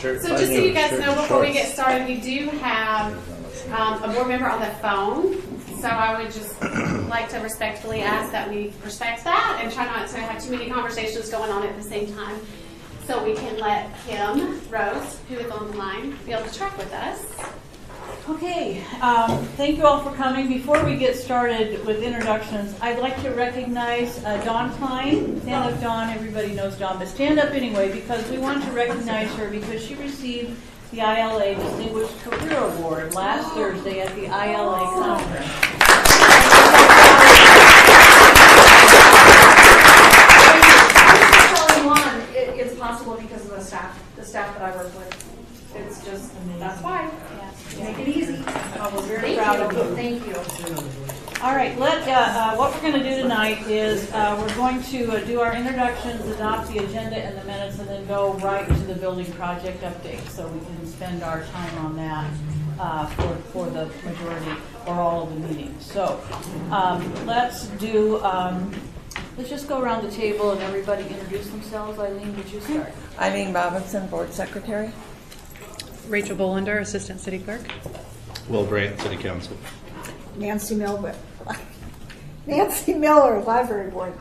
Sure. So just so you guys know, before we get started, we do have a board member on the phone. So I would just like to respectfully ask that we respect that and try not to have too many conversations going on at the same time. So we can let Kim Rose, who is on the line, be able to track with us. Okay, thank you all for coming. Before we get started with introductions, I'd like to recognize Dawn Klein. Stand up, Dawn. Everybody knows Dawn, but stand up anyway because we want to recognize her because she received the ILA Distinguished Career Award last Thursday at the ILA conference. It's possible because of the staff that I work with. It's just, that's why. Make it easy. Oh, we're very proud of you. Thank you. All right, what we're going to do tonight is we're going to do our introductions, adopt the agenda and the minutes, and then go right to the building project update so we can spend our time on that for the majority or all of the meetings. So let's just go around the table and everybody introduce themselves. Eileen, would you start? Eileen Robinson, Board Secretary. Rachel Bolander, Assistant City Clerk. Will Brandt, City Council. Nancy Miller, Library Board.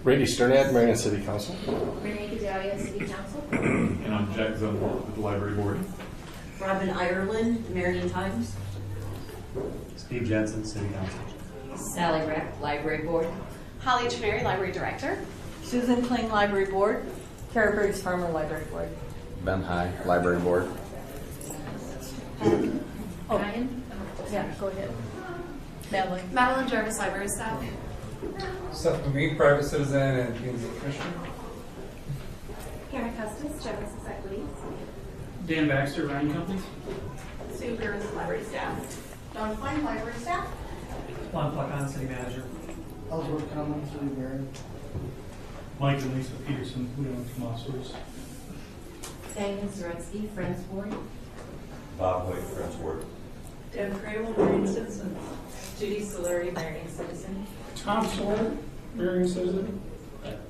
Brady Sternad, Marion City Council. Renee Gedalia, City Council. And I'm Jack Zumwalt with the Library Board. Robin Ireland, Marion Times. Steve Jensen, City Council. Sally Reck, Library Board. Holly Trinary, Library Director. Susan Kling, Library Board. Kara Briggs Farmer, Library Board. Ben High, Library Board. Ryan. Yeah, go ahead. Madeline. Madeline Jarvis, Library Staff. Seth McGee, Private Citizen and P&Z Commissioner. Karen Custis, General Equities. Dan Baxter, Ryan Companies. Sue Burns, Library Staff. Dawn Klein, Library Staff. Lon Pluckon, City Manager. Ellsworth Common, City Baron. Mike and Lisa Peterson, Leland from Officers. Diane Zaretsky, Friends Board. Bob Hoyt, Friends Board. Deb Crable, Marion Citizen. Judy Solari, Marion Citizen. Tom Sawyer, Marion Citizen.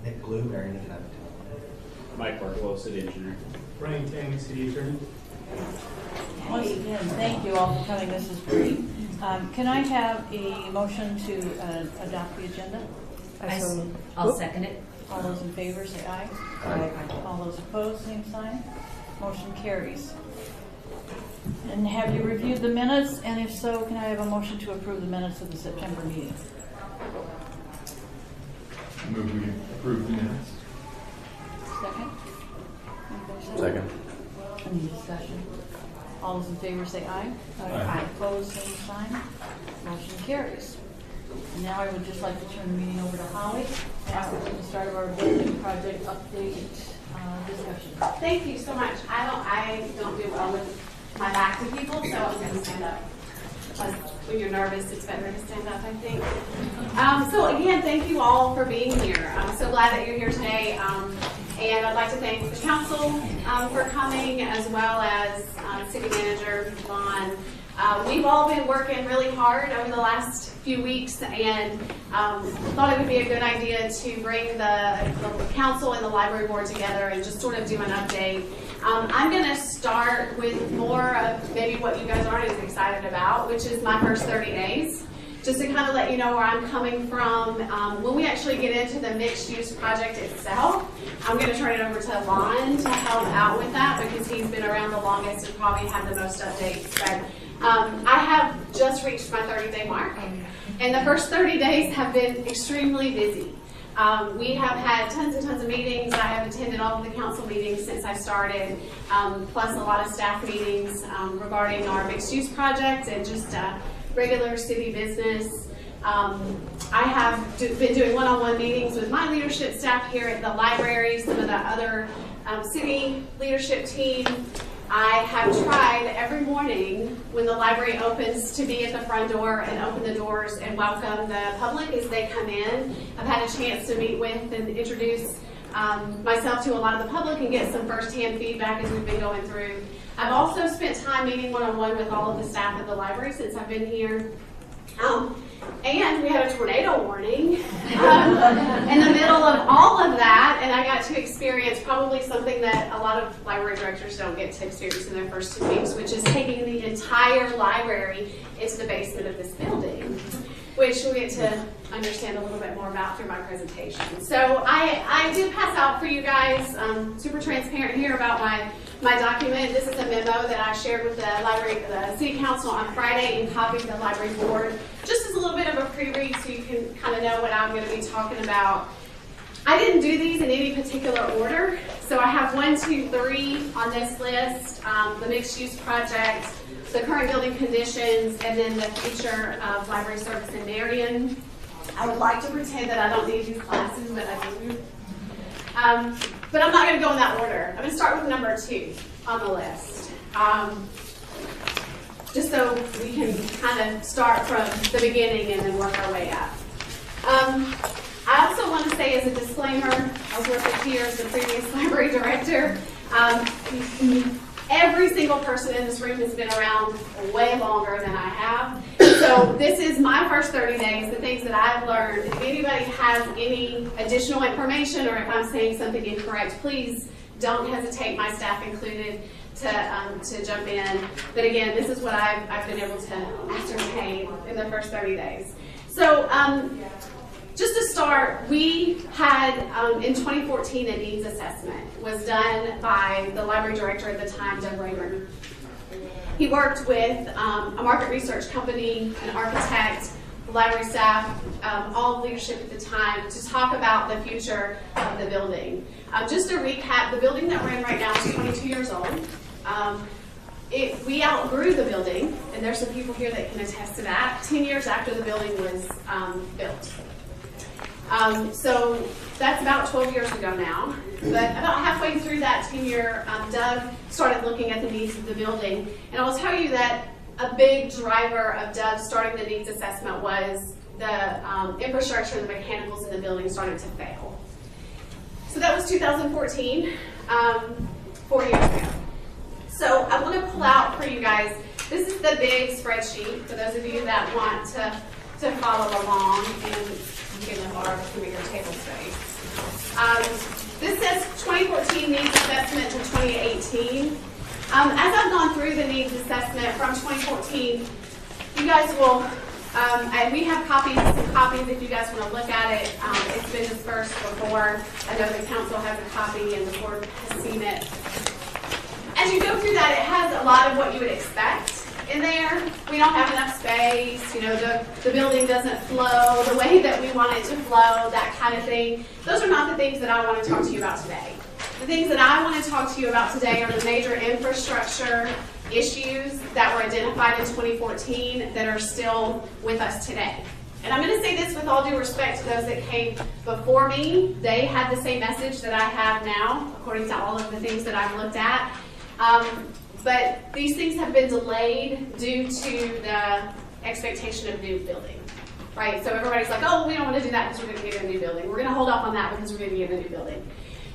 Nick Blue, Marion Connecticut. Mike Barklow, City Engineer. Brian Tang, City Attorney. Once again, thank you all for coming. This is great. Can I have a motion to adopt the agenda? I'll second it. All those in favor say aye. Aye. All those opposed, same sign. Motion carries. And have you reviewed the minutes? And if so, can I have a motion to approve the minutes of the September meeting? Move we approve the minutes. Second? Anybody Second. Any discussion? All those in favor say aye. Aye. Opposed, same sign. Motion carries. And now I would just like to turn the meeting over to Holly for the start of our building project update discussion. Thank you so much. I don't do well with my back to people, so I'm going to stand up. Because when you're nervous, it's better to stand up, I think. So again, thank you all for being here. I'm so glad that you're here today. And I'd like to thank the council for coming, as well as City Manager Vaughn. We've all been working really hard over the last few weeks and thought it would be a good idea to bring the council and the library board together and just sort of do an update. I'm going to start with more of maybe what you guys aren't as excited about, which is my first 30 days. Just to kind of let you know where I'm coming from. When we actually get into the mixed-use project itself, I'm going to turn it over to Lon to help out with that because he's been around the longest and probably had the most updates. But I have just reached my 30-day mark, and the first 30 days have been extremely busy. We have had tons and tons of meetings. I have attended all of the council meetings since I started, plus a lot of staff meetings regarding our mixed-use project and just regular city business. I have been doing one-on-one meetings with my leadership staff here at the library, some of the other city leadership team. I have tried every morning when the library opens to be at the front door and open the doors and welcome the public as they come in. I've had a chance to meet with and introduce myself to a lot of the public and get some firsthand feedback as we've been going through. I've also spent time meeting one-on-one with all of the staff at the library since I've been here. And we had a tornado warning in the middle of all of that, and I got to experience probably something that a lot of library directors don't get to experience in their first 2 weeks, which is taking the entire library into the basement of this building, which we'll get to understand a little bit more about through my presentation. So I did pass out for you guys, super transparent here about my document. This is a memo that I shared with the City Council on Friday and copied the library board, just as a little bit of a pre-read so you can kind of know what I'm going to be talking about. I didn't do these in any particular order, so I have 1, 2, 3 on this list, the mixed-use project, the current building conditions, and then the future of library service in Marion. I would like to pretend that I don't need these classes, but I do. But I'm not going to go in that order. I'm going to start with number 2 on the list. Just so we can kind of start from the beginning and then work our way up. I also want to say as a disclaimer, I was working here as the previous library director. Every single person in this room has been around way longer than I have. So this is my first 30 days, the things that I've learned. If anybody has any additional information or if I'm saying something incorrect, please don't hesitate, my staff included, to jump in. But again, this is what I've been able to ascertain in the first 30 days. So just to start, we had in 2014 a needs assessment was done by the library director at the time, Doug Rayburn. He worked with a market research company, an architect, the library staff, all leadership at the time to talk about the future of the building. Just to recap, the building that we're in right now is 22 years old. We outgrew the building, and there's some people here that can attest to that, 10 years after the building was built. So that's about 12 years ago now. But about halfway through that tenure, Doug started looking at the needs of the building. And I will tell you that a big driver of Doug starting the needs assessment was the infrastructure and the mechanicals in the building started to fail. So that was 2014, 4 years ago. So I want to pull out for you guys, this is the big spreadsheet for those of you that want to follow along and give them our computer table space. This says 2014 needs assessment to 2018. As I've gone through the needs assessment from 2014, you guys will, and we have some copies if you guys want to look at it. It's been dispersed before. I know the council has a copy and the board has seen it. As you go through that, it has a lot of what you would expect in there. We don't have enough space, you know, the building doesn't flow the way that we want it to flow, that kind of thing. Those are not the things that I want to talk to you about today. The things that I want to talk to you about today are the major infrastructure issues that were identified in 2014 that are still with us today. And I'm going to say this with all due respect to those that came before me. They had the same message that I have now, according to all of the things that I've looked at. But these things have been delayed due to the expectation of new building, right? So everybody's like, oh, we don't want to do that because we're going to get a new building. We're going to hold off on that because we're going to get a new building.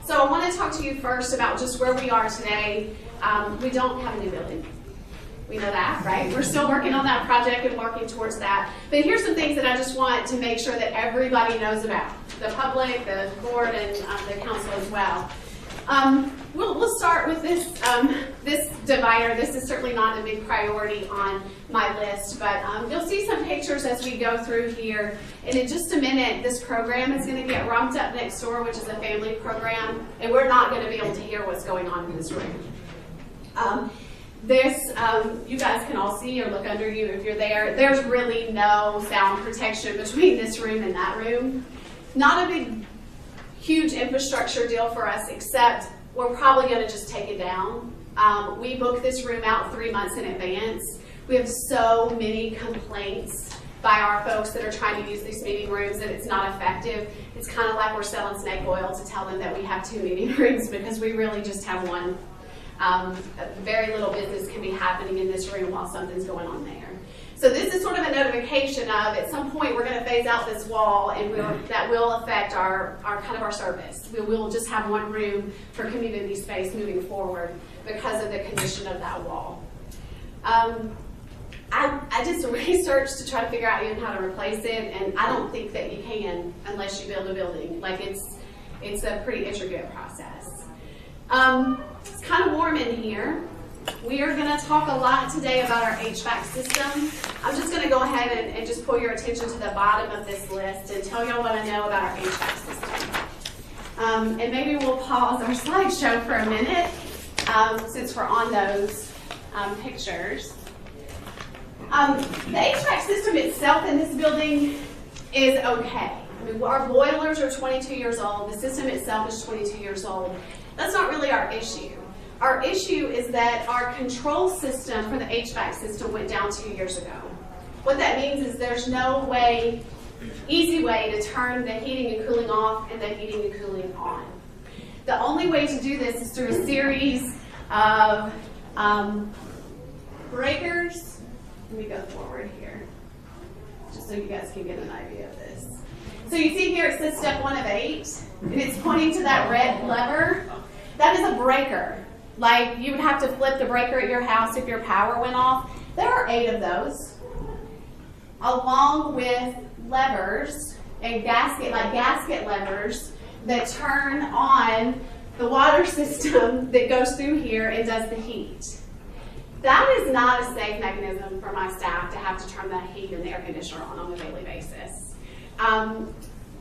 So I want to talk to you first about just where we are today. We don't have a new building. We know that, right? We're still working on that project and working towards that. But here's some things that I just want to make sure that everybody knows about, the public, the board, and the council as well. We'll start with this this divider. This is certainly not a big priority on my list, but you'll see some pictures as we go through here. And in just a minute, this program is going to get ramped up next door, which is a family program, and we're not going to be able to hear what's going on in this room. You guys can all see or look under you if you're there. There's really no sound protection between this room and that room. Not a big huge infrastructure deal for us, except we're probably going to just take it down. We booked this room out 3 months in advance. We have so many complaints by our folks that are trying to use these meeting rooms that it's not effective. It's kind of like we're selling snake oil to tell them that we have 2 meeting rooms because we really just have one. Very little business can be happening in this room while something's going on there. So this is sort of a notification of, at some point, we're going to phase out this wall, and that will affect our kind of our service. We will just have one room for community space moving forward because of the condition of that wall. I did some research to try to figure out even how to replace it, and I don't think that you can unless you build a building. Like it's a pretty intricate process. It's kind of warm in here. We are going to talk a lot today about our HVAC system. I'm just going to go ahead and just pull your attention to the bottom of this list and tell y'all what I know about our HVAC system. And maybe we'll pause our slideshow for a minute since we're on those pictures. The HVAC system itself in this building is okay. I mean, our boilers are 22 years old. The system itself is 22 years old. That's not really our issue. Our issue is that our control system for the HVAC system went down 2 years ago. What that means is there's no easy way to turn the heating and cooling off and the heating and cooling on. The only way to do this is through a series of breakers. Let me go forward here, just so you guys can get an idea of this. So you see here it says step 1 of 8, and it's pointing to that red lever. That is a breaker. Like you would have to flip the breaker at your house if your power went off. There are 8 of those, along with levers and gasket levers that turn on the water system that goes through here and does the heat. That is not a safe mechanism for my staff to have to turn the heat and the air conditioner on a daily basis.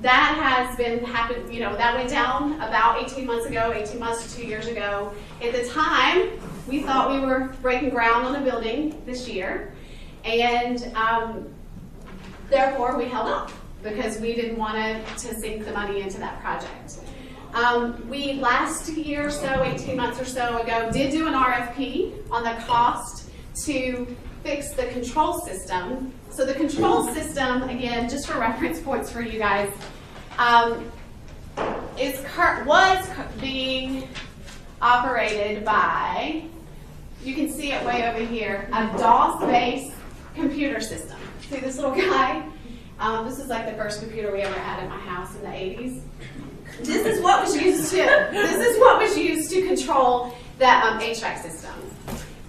That has been happened, that went down about 18 months ago, 18 months to 2 years ago. At the time, we thought we were breaking ground on a building this year, and therefore we held off because we didn't want to sink the money into that project. We last year or so, 18 months or so ago, did do an RFP on the cost to fix the control system. So the control system, again, just for reference points for you guys, was being operated by, you can see it way over here, a DOS-based computer system. See this little guy? This is like the first computer we ever had in my house in the 80s. This is what was used to control that HVAC system.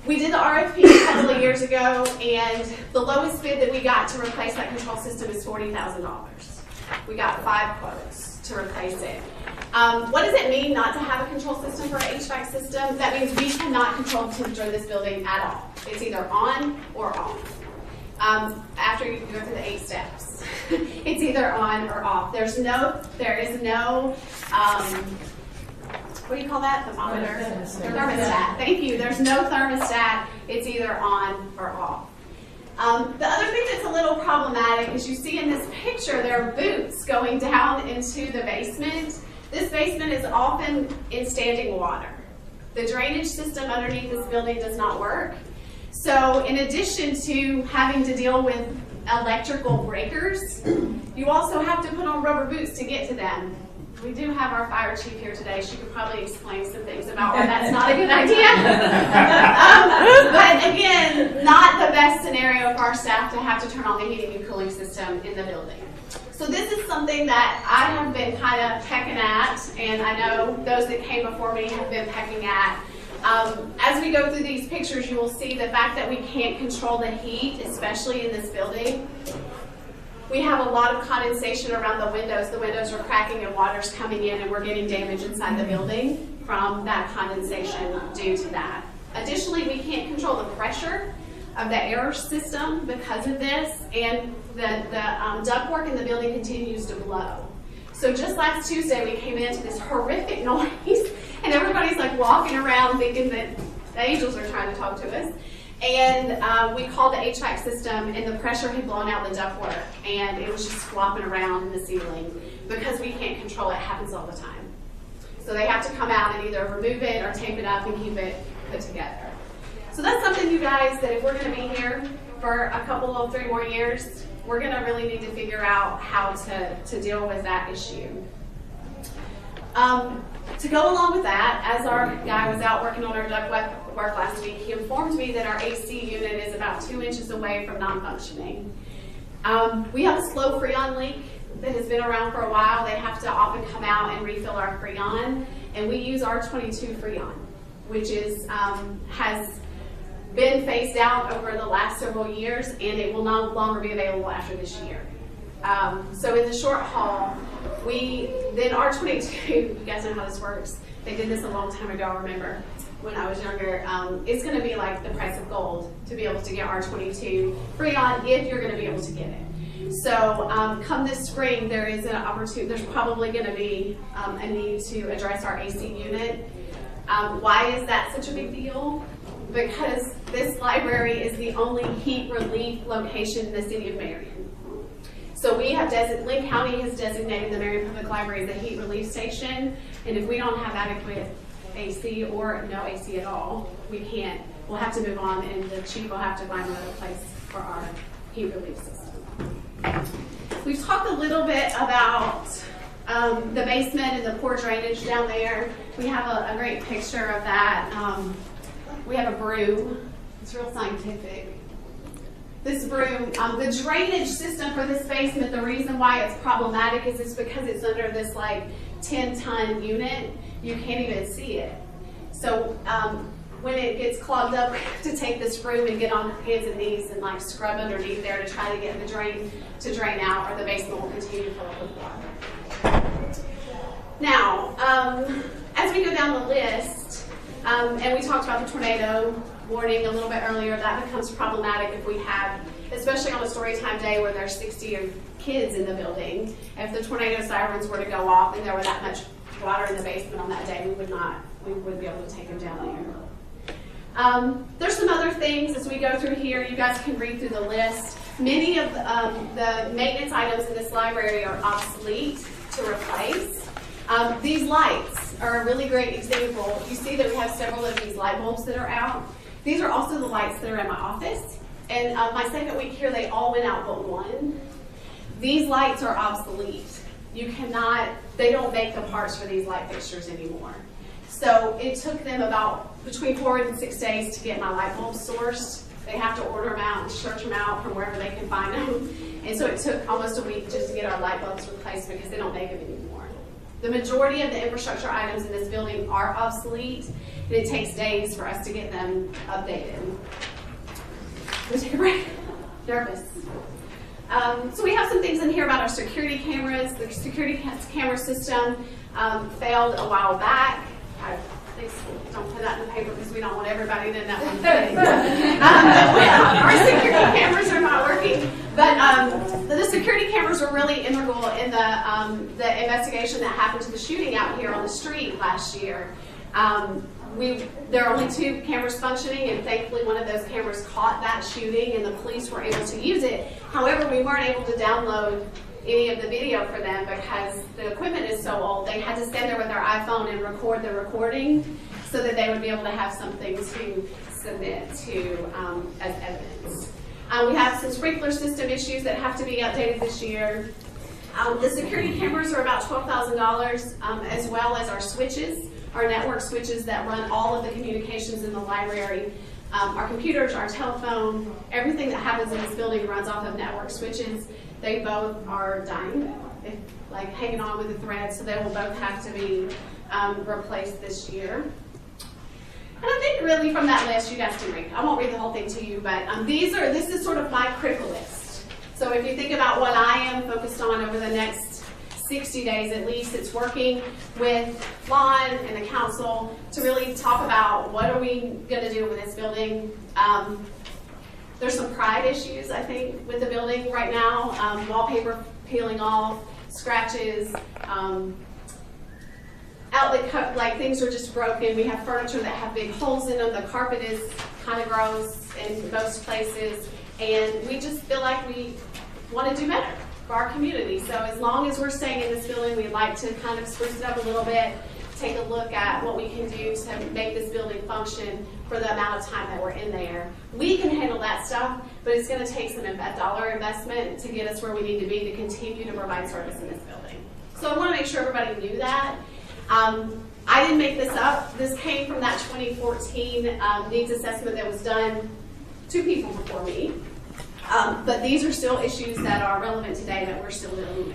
We did the RFP a couple of years ago, and the lowest bid that we got to replace that control system is $40,000. We got 5 quotes to replace it. What does it mean not to have a control system for an HVAC system? That means we cannot control the temperature of this building at all. It's either on or off. After you go through the 8 steps, it's either on or off. There is no, what do you call that? Thermometer? Thermostat. Thank you. There's no thermostat. It's either on or off. The other thing that's a little problematic is you see in this picture there are boots going down into the basement. This basement is often in standing water. The drainage system underneath this building does not work. So in addition to having to deal with electrical breakers, you also have to put on rubber boots to get to them. We do have our fire chief here today. She could probably explain some things about why that's not a good idea. But again, not the best scenario for our staff to have to turn on the heating and cooling system in the building. So this is something that I have been kind of pecking at, and I know those that came before me have been pecking at. As we go through these pictures, you will see the fact that we can't control the heat, especially in this building. We have a lot of condensation around the windows. The windows are cracking and water's coming in, and we're getting damage inside the building from that condensation due to that. Additionally, we can't control the pressure of the air system because of this, and the ductwork in the building continues to blow. So just last Tuesday, we came into this horrific noise, and everybody's like walking around thinking that the angels are trying to talk to us. And we called the HVAC system, and the pressure had blown out the ductwork, and it was just flopping around in the ceiling because we can't control it. It happens all the time. So they have to come out and either remove it or tape it up and keep it put together. So that's something, you guys, that if we're going to be here for a couple of 3 more years, we're going to really need to figure out how to deal with that issue. To go along with that, as our guy was out working on our ductwork last week, he informed me that our AC unit is about 2 inches away from non-functioning. We have a slow Freon leak that has been around for a while. They have to often come out and refill our Freon, and we use R22 Freon, which is has been phased out over the last several years, and it will no longer be available after this year. So in the short haul, then R22, you guys know how this works. They did this a long time ago, I remember, when I was younger. It's going to be like the price of gold to be able to get R22 free on if you're going to be able to get it. So come this spring, there is an opportunity, there's probably going to be a need to address our AC unit. Why is that such a big deal? Because this library is the only heat relief location in the city of Marion. So we have Lynn County has designated the Marion Public Library as a heat relief station, and if we don't have adequate AC or no AC at all, we'll have to move on, and the chief will have to find another place for our heat relief system. We've talked a little bit about the basement and the poor drainage down there. We have a great picture of that. We have a broom. It's real scientific. This broom, the drainage system for this basement, the reason why it's problematic is because it's under this like 10-ton unit. You can't even see it. So when it gets clogged up, we have to take this broom and get on hands and knees and like scrub underneath there to try to get the drain to drain out, or the basement will continue to fill up with water. Now, as we go down the list, and we talked about the tornado warning a little bit earlier, that becomes problematic if we have, especially on a story time day where there's 60 kids in the building. If the tornado sirens were to go off and there were that much water in the basement on that day, we wouldn't be able to take them down there. There's some other things as we go through here. You guys can read through the list. Many of the maintenance items in this library are obsolete to replace. These lights are a really great example. You see that we have several of these light bulbs that are out. These are also the lights that are in my office. And my second week here, they all went out but one. These lights are obsolete. They don't make the parts for these light fixtures anymore. So it took them about between 4 and 6 days to get my light bulbs sourced. They have to order them out and search them out from wherever they can find them. And so it took almost a week just to get our light bulbs replaced because they don't make them anymore. The majority of the infrastructure items in this building are obsolete, and it takes days for us to get them updated. Can we take a break? Nervous. So we have some things in here about our security cameras. The security camera system failed a while back. Please don't put that in the paper because we don't want everybody to know. Our security cameras are not working, but the security cameras were really integral in the investigation that happened to the shooting out here on the street last year. There are only 2 cameras functioning, and thankfully one of those cameras caught that shooting and the police were able to use it. However, we weren't able to download any of the video for them because the equipment is so old. They had to stand there with their iPhone and record the recording so that they would be able to have something to submit to as evidence. We have some sprinkler system issues that have to be updated this year. The security cameras are about $12,000, as well as our switches, our network switches that run all of the communications in the library. Our computers, our telephone, everything that happens in this building runs off of network switches. They both are dying, like hanging on with the thread, so they will both have to be replaced this year. And I think really from that list, you guys can read. I won't read the whole thing to you, but this is sort of my critical list. So if you think about what I am focused on over the next 60 days at least, it's working with Lon and the council to really talk about what are we going to do with this building. There's some pride issues, I think, with the building right now. Wallpaper peeling off, scratches, outlet cut, like things are just broken. We have furniture that have big holes in them. The carpet is kind of gross in most places. And we just feel like we want to do better for our community. So as long as we're staying in this building, we'd like to kind of spruce it up a little bit, take a look at what we can do to make this building function for the amount of time that we're in there. We can handle that stuff, but it's going to take some dollar investment to get us where we need to be to continue to provide service in this building. So I want to make sure everybody knew that. I didn't make this up. This came from that 2014 needs assessment that was done 2 people before me. But these are still issues that are relevant today that we're still dealing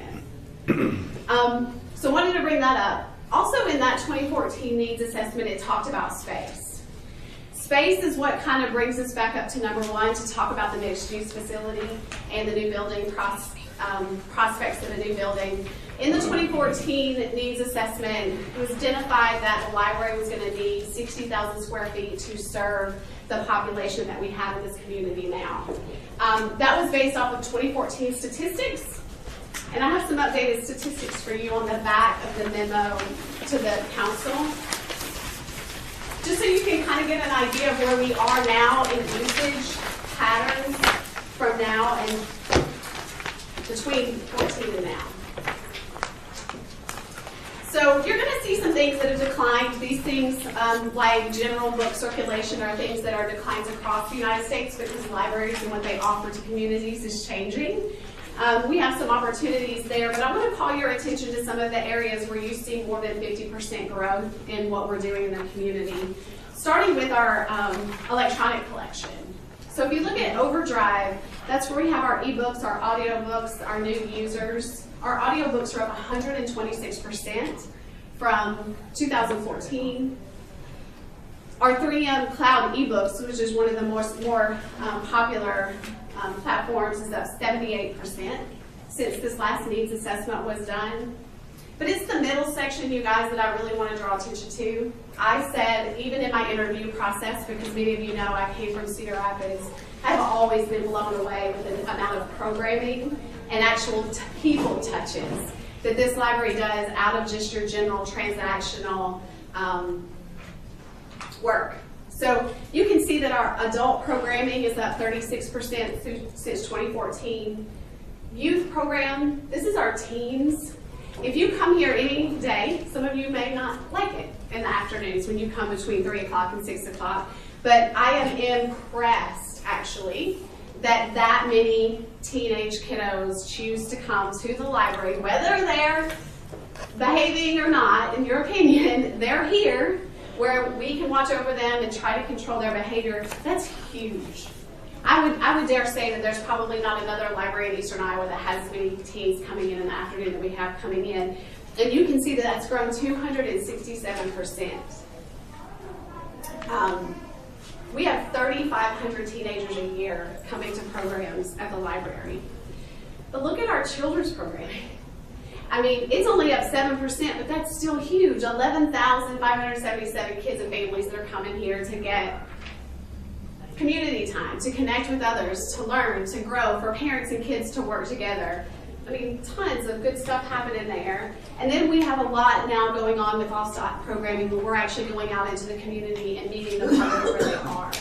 with. So I wanted to bring that up. Also in that 2014 needs assessment, it talked about space. Space is what kind of brings us back up to number one to talk about the mixed-use facility and the new building prospects of the new building. In the 2014 needs assessment, it was identified that the library was going to need 60,000 square feet to serve the population that we have in this community now. That was based off of 2014 statistics, and I have some updated statistics for you on the back of the memo to the council, just so you can kind of get an idea of where we are now in usage patterns from now and between 14 and now. So you're going to see some things that have declined. These things, like general book circulation, are things that are declines across the United States because libraries and what they offer to communities is changing. We have some opportunities there, but I want to call your attention to some of the areas where you see more than 50% growth in what we're doing in the community, starting with our electronic collection. So if you look at Overdrive, that's where we have our ebooks, our audiobooks, our new users. Our audiobooks are up 126% from 2014. Our 3M Cloud ebooks, which is one of the more popular platforms, is up 78% since this last needs assessment was done. But it's the middle section, you guys, that I really want to draw attention to. I said, even in my interview process, because many of you know I came from Cedar Rapids, I've always been blown away with the amount of programming and actual people touches that this library does out of just your general transactional work. So you can see that our adult programming is up 36% since 2014. Youth program, this is our teens. If you come here any day, some of you may not like it in the afternoons when you come between 3 o'clock and 6 o'clock, but I am impressed, actually, that many teenage kiddos choose to come to the library, whether they're behaving or not, in your opinion, they're here where we can watch over them and try to control their behavior. That's huge. I would dare say that there's probably not another library in Eastern Iowa that has as many teens coming in the afternoon that we have coming in. And you can see that that's grown 267%. We have 3,500 teenagers a year coming to programs at the library. But look at our children's programming. I mean, it's only up 7%, but that's still huge. 11,577 kids and families that are coming here to get community time, to connect with others, to learn, to grow, for parents and kids to work together. I mean, tons of good stuff happening there. And then we have a lot now going on with all-stop programming where we're actually going out into the community and meeting the public where they are.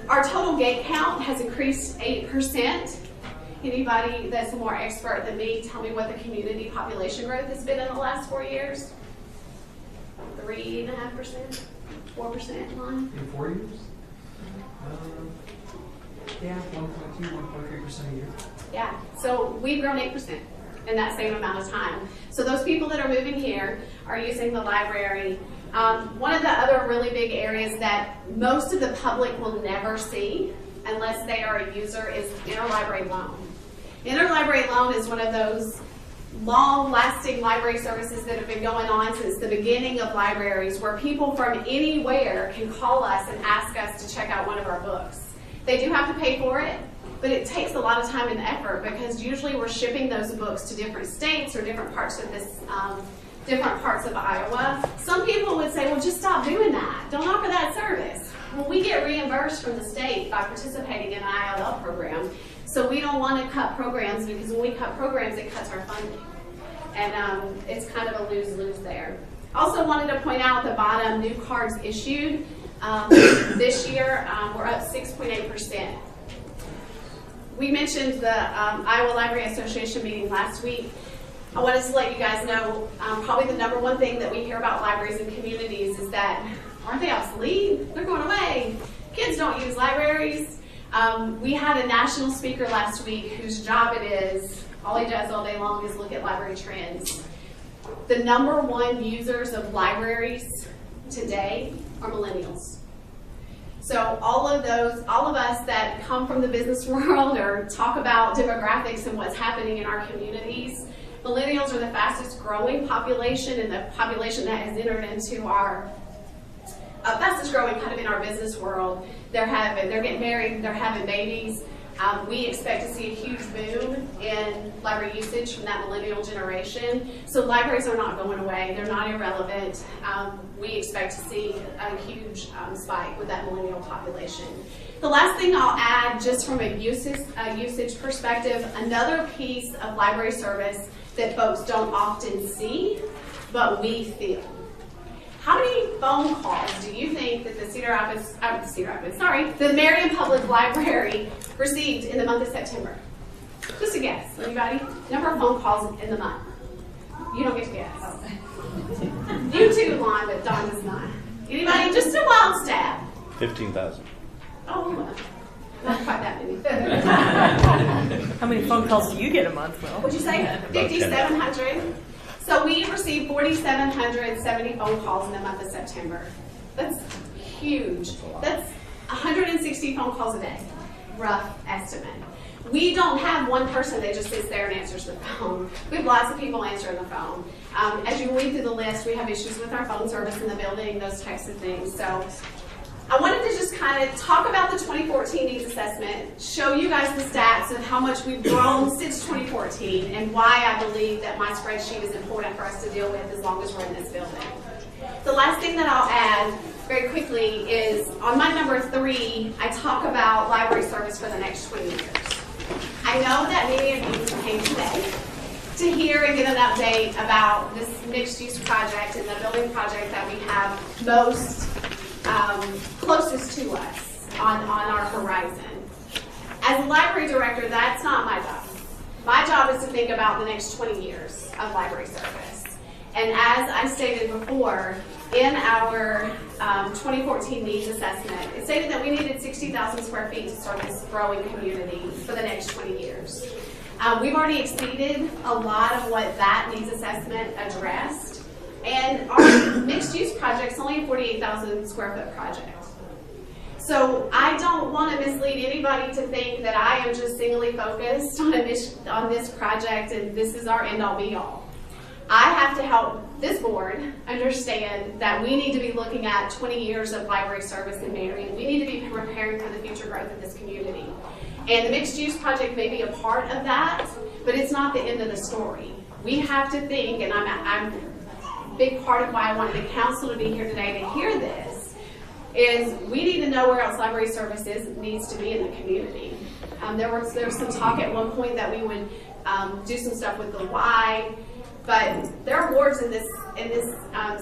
Our total gate count has increased 8%. Anybody that's more expert than me, tell me what the community population growth has been in the last 4 years? 3.5%? 4% line? In 4 years? Yeah, 1.2, 1.3% a year. Yeah, so we've grown 8% in that same amount of time. So those people that are moving here are using the library. One of the other really big areas that most of the public will never see unless they are a user is interlibrary loan. Interlibrary loan is one of those long-lasting library services that have been going on since the beginning of libraries, where people from anywhere can call us and ask us to check out one of our books. They do have to pay for it, but it takes a lot of time and effort because usually we're shipping those books to different states or different parts of this, different parts of Iowa. Some people would say, well, just stop doing that. Don't offer that service. Well, we get reimbursed from the state by participating in an ILL program. So we don't want to cut programs because when we cut programs, it cuts our funding. And it's kind of a lose-lose there. Also wanted to point out at the bottom, new cards issued. This year, we're up 6.8%. We mentioned the Iowa Library Association meeting last week. I wanted to let you guys know, probably the number one thing that we hear about libraries and communities is that, aren't they obsolete? They're going away. Kids don't use libraries. We had a national speaker last week whose job it is, all he does all day long is look at library trends. The number one users of libraries today are millennials. So all of us that come from the business world or talk about demographics and what's happening in our communities, millennials are the fastest growing population and the population that has entered into our fastest growing kind of in our business world. They're getting married, they're having babies. We expect to see a huge boom in library usage from that millennial generation. So libraries are not going away. They're not irrelevant. We expect to see a huge spike with that millennial population. The last thing I'll add, just from a usage perspective, another piece of library service that folks don't often see, but we feel. How many phone calls do you think that the Marion Public Library received in the month of September? Just a guess. Anybody? Number of phone calls in the month. You don't get to guess. You too, Lon, but Dawn does not. Anybody? Just a wild stab. 15,000. Oh, not quite that many. How many phone calls do you get a month, Will? Would you say 5,700? So we received 4,770 phone calls in the month of September. That's huge. That's 160 phone calls a day, rough estimate. We don't have one person that just sits there and answers the phone. We have lots of people answering the phone. As you read through the list, we have issues with our phone service in the building, those types of things. So I wanted to just kind of talk about the 2014 needs assessment, show you guys the stats of how much we've grown since 2014 and why I believe that my spreadsheet is important for us to deal with as long as we're in this building. The last thing that I'll add very quickly is on my number 3, I talk about library service for the next 20 years. I know that many of you came today to hear and get an update about this mixed-use project and the building project that we have most closest to us on our horizon. As a library director, that's not my job. My job is to think about the next 20 years of library service. And as I stated before, in our 2014 needs assessment, it stated that we needed 60,000 square feet to serve this growing community for the next 20 years. We've already exceeded a lot of what that needs assessment addressed. And our mixed-use project is only a 48,000 square foot project. So I don't want to mislead anybody to think that I am just singly focused on this project and this is our end-all be-all. I have to help this board understand that we need to be looking at 20 years of library service in Marion. We need to be preparing for the future growth of this community. And the mixed-use project may be a part of that, but it's not the end of the story. We have to think, and I'm big part of why I wanted the council to be here today to hear this, is we need to know where else library services needs to be in the community. There was some talk at one point that we would do some stuff with the Y, but there are wards in this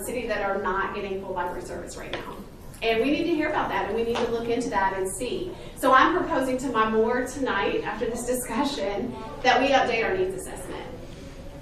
city that are not getting full library service right now. And we need to hear about that, and we need to look into that and see. So I'm proposing to my board tonight, after this discussion, that we update our needs assessment.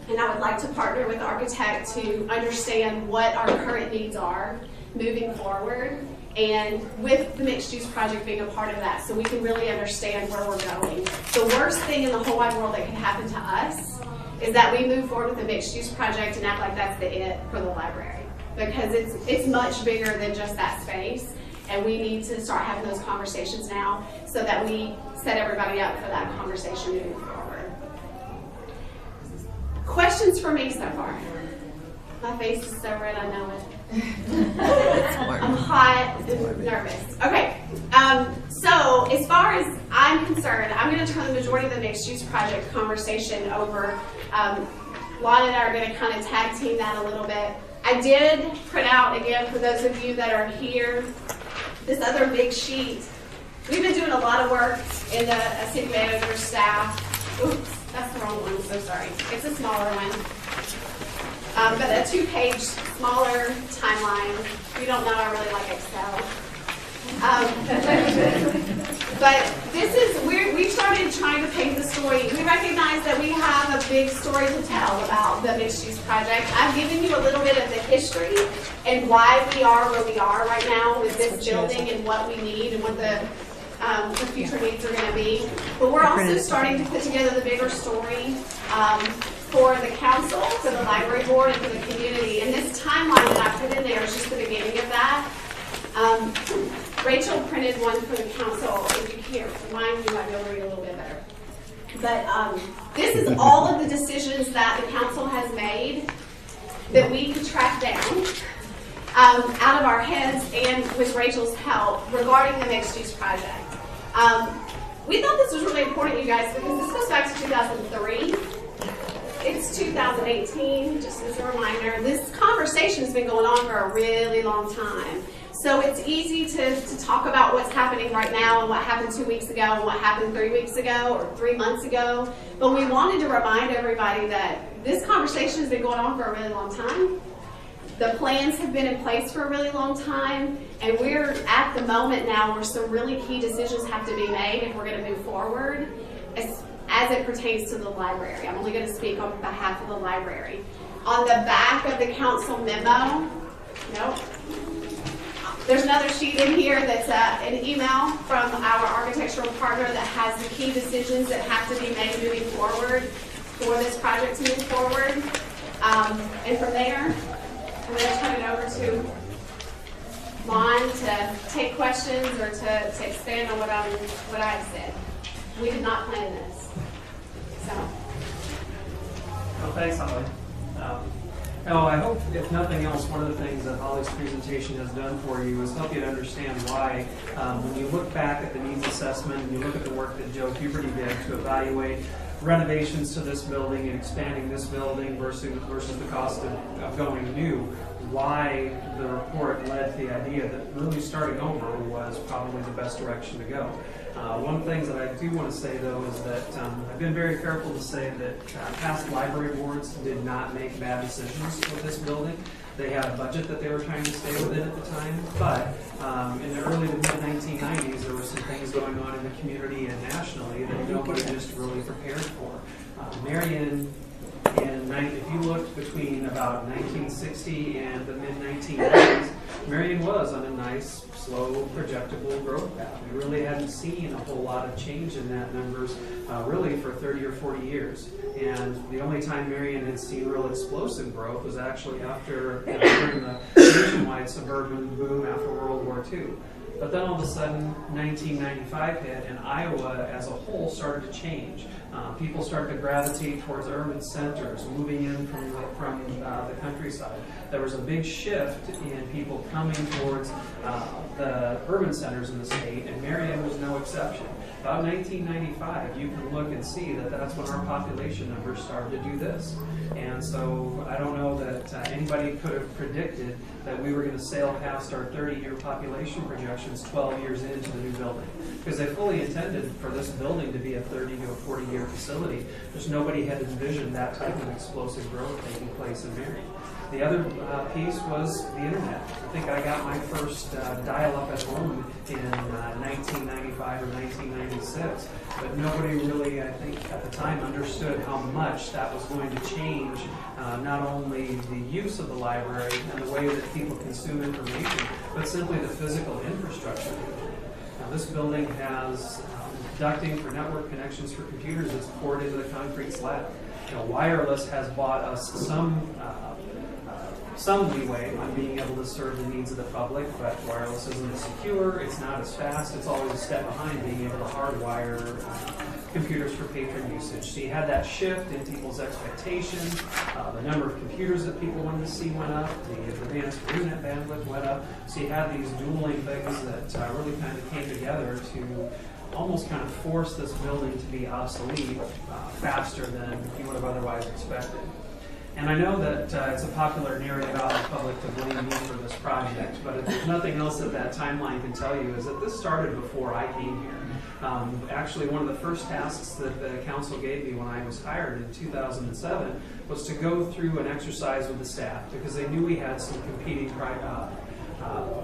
And I would like to partner with the architect to understand what our current needs are moving forward, and with the mixed-use project being a part of that, so we can really understand where we're going. The worst thing in the whole wide world that can happen to us is that we move forward with the mixed-use project and act like that's the it for the library, because it's much bigger than just that space, and we need to start having those conversations now so that we set everybody up for that conversation moving forward. Questions for me so far? My face is so red, I know it. I'm hot and nervous. Okay, so as far as I'm concerned, I'm going to turn the majority of the mixed-use project conversation over. Lon and I are going to kind of tag team that a little bit. I did print out, again, for those of you that are here, this other big sheet. We've been doing a lot of work in the city manager's staff. Oops, that's the wrong one, so sorry. It's a smaller one. But a 2-page, smaller timeline. You don't know I really like Excel. But this is, we started trying to paint the story. We recognize that we have a big story to tell about the mixed-use project. I've given you a little bit of the history and why we are where we are right now with this building and what we need and what the future needs are going to be. But we're also starting to put together the bigger story for the council, for the library board, and for the community. And this timeline that I put in there is just the beginning of that. Rachel printed one for the council. If you can't remind me, you might be able to read a little bit better. But this is all of the decisions that the council has made that we could track down out of our heads and with Rachel's help regarding the mixed-use project. We thought this was really important, you guys, because this goes back to 2003. It's 2018, just as a reminder. This conversation has been going on for a really long time. So it's easy to talk about what's happening right now and what happened 2 weeks ago and what happened 3 weeks ago or 3 months ago. But we wanted to remind everybody that this conversation has been going on for a really long time. The plans have been in place for a really long time, and we're at the moment now where some really key decisions have to be made if we're going to move forward as it pertains to the library. I'm only going to speak on behalf of the library. On the back of the council memo, nope. There's another sheet in here that's an email from our architectural partner that has the key decisions that have to be made moving forward for this project to move forward. And from there, I'm going to turn it over to Lon to take questions or to expand on what I've said. We did not plan this. So. Well, thanks, Holly. I hope, if nothing else, one of the things that Holly's presentation has done for you is help you to understand why, when you look back at the needs assessment and you look at the work that Joe Huberty did to evaluate renovations to this building and expanding this building versus the cost of going new, why the report led to the idea that really starting over was probably the best direction to go. One of the things that I do want to say, though, is that I've been very careful to say that past library boards did not make bad decisions with this building. They had a budget that they were trying to stay within at the time, but in the early to mid-1990s, there were some things going on in the community and nationally that nobody just really prepared for. Marion, if you looked between about 1960 and the mid-1990s, Marion was on a nice, slow, projectable growth path. We really hadn't seen a whole lot of change in that numbers really for 30 or 40 years. And the only time Marion had seen real explosive growth was actually after during the nationwide suburban boom after World War II. But then all of a sudden, 1995 hit, and Iowa as a whole started to change. People started to gravitate towards urban centers, moving in from the countryside. There was a big shift in people coming towards the urban centers in the state, and Marion was no exception. About 1995, you can look and see that that's when our population numbers started to do this. And so I don't know that anybody could have predicted that we were going to sail past our 30-year population projections 12 years into the new building. Because they fully intended for this building to be a 30 to a 40-year facility. Just nobody had envisioned that type of explosive growth taking place in Marion. The other piece was the internet. I think I got my first dial-up at home in 1995 or 1996, but nobody really, I think, at the time understood how much that was going to change not only the use of the library and the way that people consume information, but simply the physical infrastructure. Now, this building has ducting for network connections for computers that's poured into the concrete slab. Wireless has bought us some leeway on being able to serve the needs of the public, but wireless isn't as secure, it's not as fast, it's always a step behind being able to hardwire computers for patron usage. So you had that shift in people's expectations, the number of computers that people wanted to see went up, the advanced internet bandwidth went up, so you had these dueling things that really kind of came together to almost kind of force this building to be obsolete faster than you would have otherwise expected. And I know that it's a popular narrative out in the public to blame me for this project, but if there's nothing else that timeline can tell you is that this started before I came here. Actually, one of the first tasks that the council gave me when I was hired in 2007 was to go through an exercise with the staff because they knew we had some competing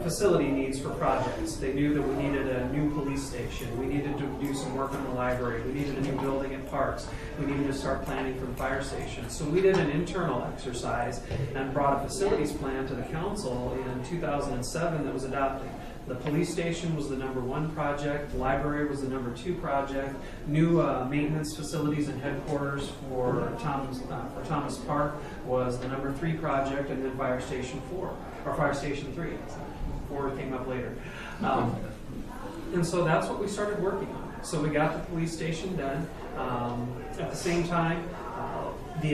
facility needs for projects. They knew that we needed a new police station. We needed to do some work on the library. We needed a new building at parks. We needed to start planning for the fire station. So we did an internal exercise and brought a facilities plan to the council in 2007 that was adopted. The police station was the #1 project. The library was the #2 project. New maintenance facilities and headquarters for Thomas Park was the #3 project, and then Fire Station 4, or Fire Station 3. 4 came up later. And so that's what we started working on. So we got the police station done. At the same time, the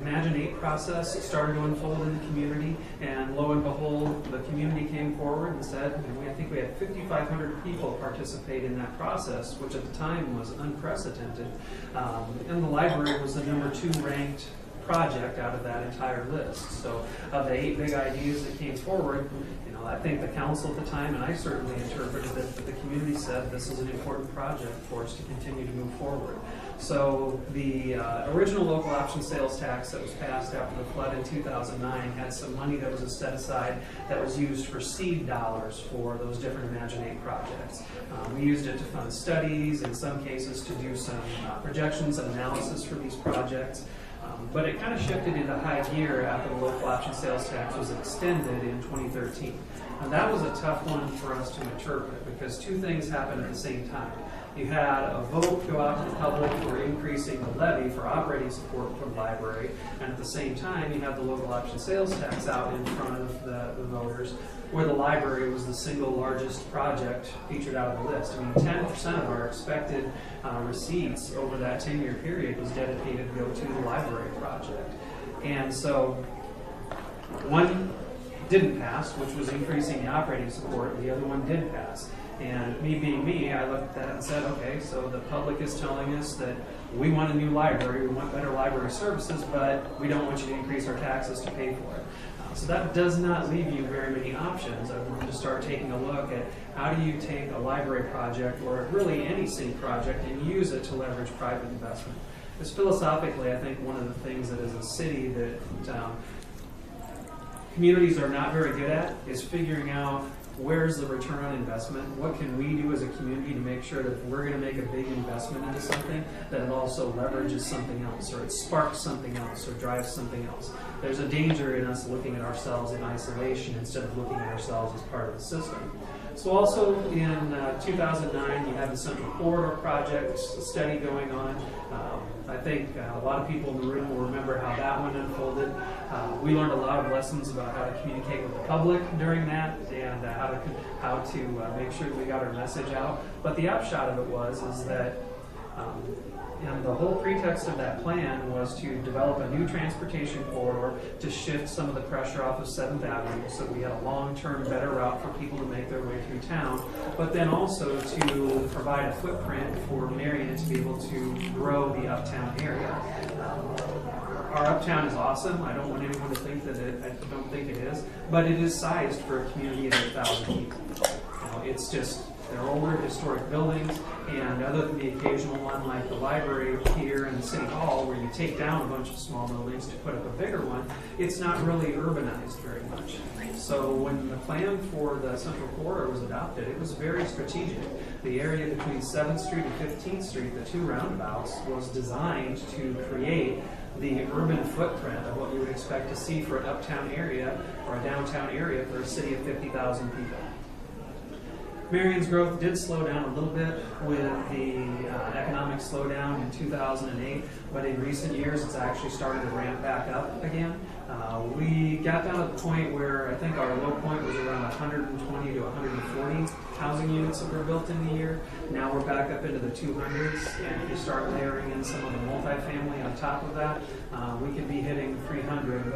Imagine 8 process started to unfold in the community, and lo and behold, the community came forward and said, and I think we had 5,500 people participate in that process, which at the time was unprecedented. And the library was the number 2 ranked project out of that entire list. So of the 8 big ideas that came forward, I think the council at the time, and I certainly interpreted it, that the community said this is an important project for us to continue to move forward. So the original local option sales tax that was passed after the flood in 2009 had some money that was set aside that was used for seed dollars for those different Imagine 8 projects. We used it to fund studies, in some cases to do some projections and analysis for these projects. But it kind of shifted into high gear after the local option sales tax was extended in 2013. And that was a tough one for us to interpret because 2 things happened at the same time. You had a vote go out to the public for increasing the levy for operating support for the library, and at the same time you have the local option sales tax out in front of the voters, where the library was the single largest project featured out of the list. I mean, 10% of our expected receipts over that 10-year period was dedicated to go to the library project. And so one didn't pass, which was increasing the operating support, and the other one did pass. And me being me, I looked at that and said, okay, so the public is telling us that we want a new library, we want better library services, but we don't want you to increase our taxes to pay for it. So that does not leave you very many options. I wanted to start taking a look at how do you take a library project, or really any city project, and use it to leverage private investment. Because philosophically, I think one of the things that as a city that communities are not very good at is figuring out where's the return on investment, what can we do as a community to make sure that if we're going to make a big investment into something, that it also leverages something else, or it sparks something else, or drives something else. There's a danger in us looking at ourselves in isolation instead of looking at ourselves as part of the system. So also in 2009, you had the Central Corridor Project study going on. I think a lot of people in the room will remember how that one unfolded. We learned a lot of lessons about how to communicate with the public during that, and how to make sure that we got our message out. But the upshot of it is that and the whole pretext of that plan was to develop a new transportation corridor to shift some of the pressure off of 7th Avenue so that we had a long-term better route for people to make their way through town, but then also to provide a footprint for Marion to be able to grow the uptown area. Our uptown is awesome. I don't want anyone to think that I don't think it is, but it is sized for a community of 8,000 people. It's just, they're older historic buildings, and other than the occasional one like the library here and the city hall where you take down a bunch of small buildings to put up a bigger one, it's not really urbanized very much. So when the plan for the Central Corridor was adopted, it was very strategic. The area between 7th Street and 15th Street, the 2 roundabouts, was designed to create the urban footprint of what we would expect to see for an uptown area or a downtown area for a city of 50,000 people. Marion's growth did slow down a little bit with the economic slowdown in 2008, but in recent years it's actually started to ramp back up again. We got down to the point where I think our low point was around 120 to 140 housing units that were built in the year. Now we're back up into the 200s, and if you start layering in some of the multifamily on top of that, we could be hitting 300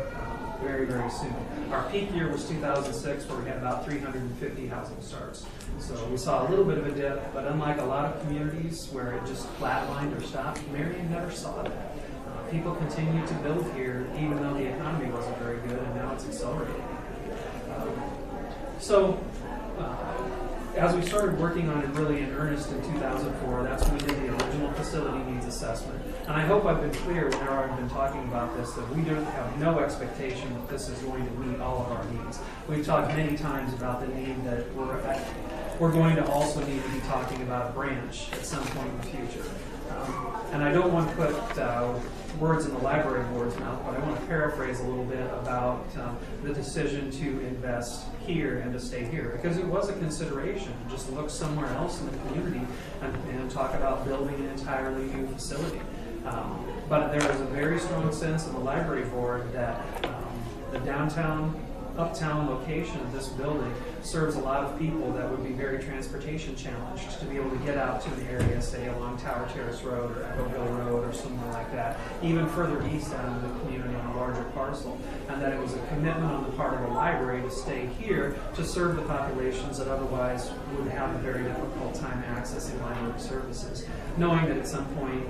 very, very soon. Our peak year was 2006, where we had about 350 housing starts. So we saw a little bit of a dip, but unlike a lot of communities where it just flatlined or stopped, Marion never saw that. People continued to build here even though the economy wasn't very good, and now it's accelerating. As we started working on it really in earnest in 2004, that's when we did the original facility needs assessment. And I hope I've been clear whenever I've been talking about this, that we don't have no expectation that this is going to meet all of our needs. We've talked many times about the need that we're going to also need to be talking about a branch at some point in the future. And I don't want to put words in the library board's mouth, but I want to paraphrase a little bit about the decision to invest here and to stay here, because it was a consideration to just look somewhere else in the community and talk about building an entirely new facility. But there was a very strong sense in the library board that the downtown uptown location of this building serves a lot of people that would be very transportation challenged to be able to get out to an area, say along Tower Terrace Road or Echo Hill Road or somewhere like that, even further east out of the community on a larger parcel, and that it was a commitment on the part of the library to stay here to serve the populations that otherwise would have a very difficult time accessing library services, knowing that at some point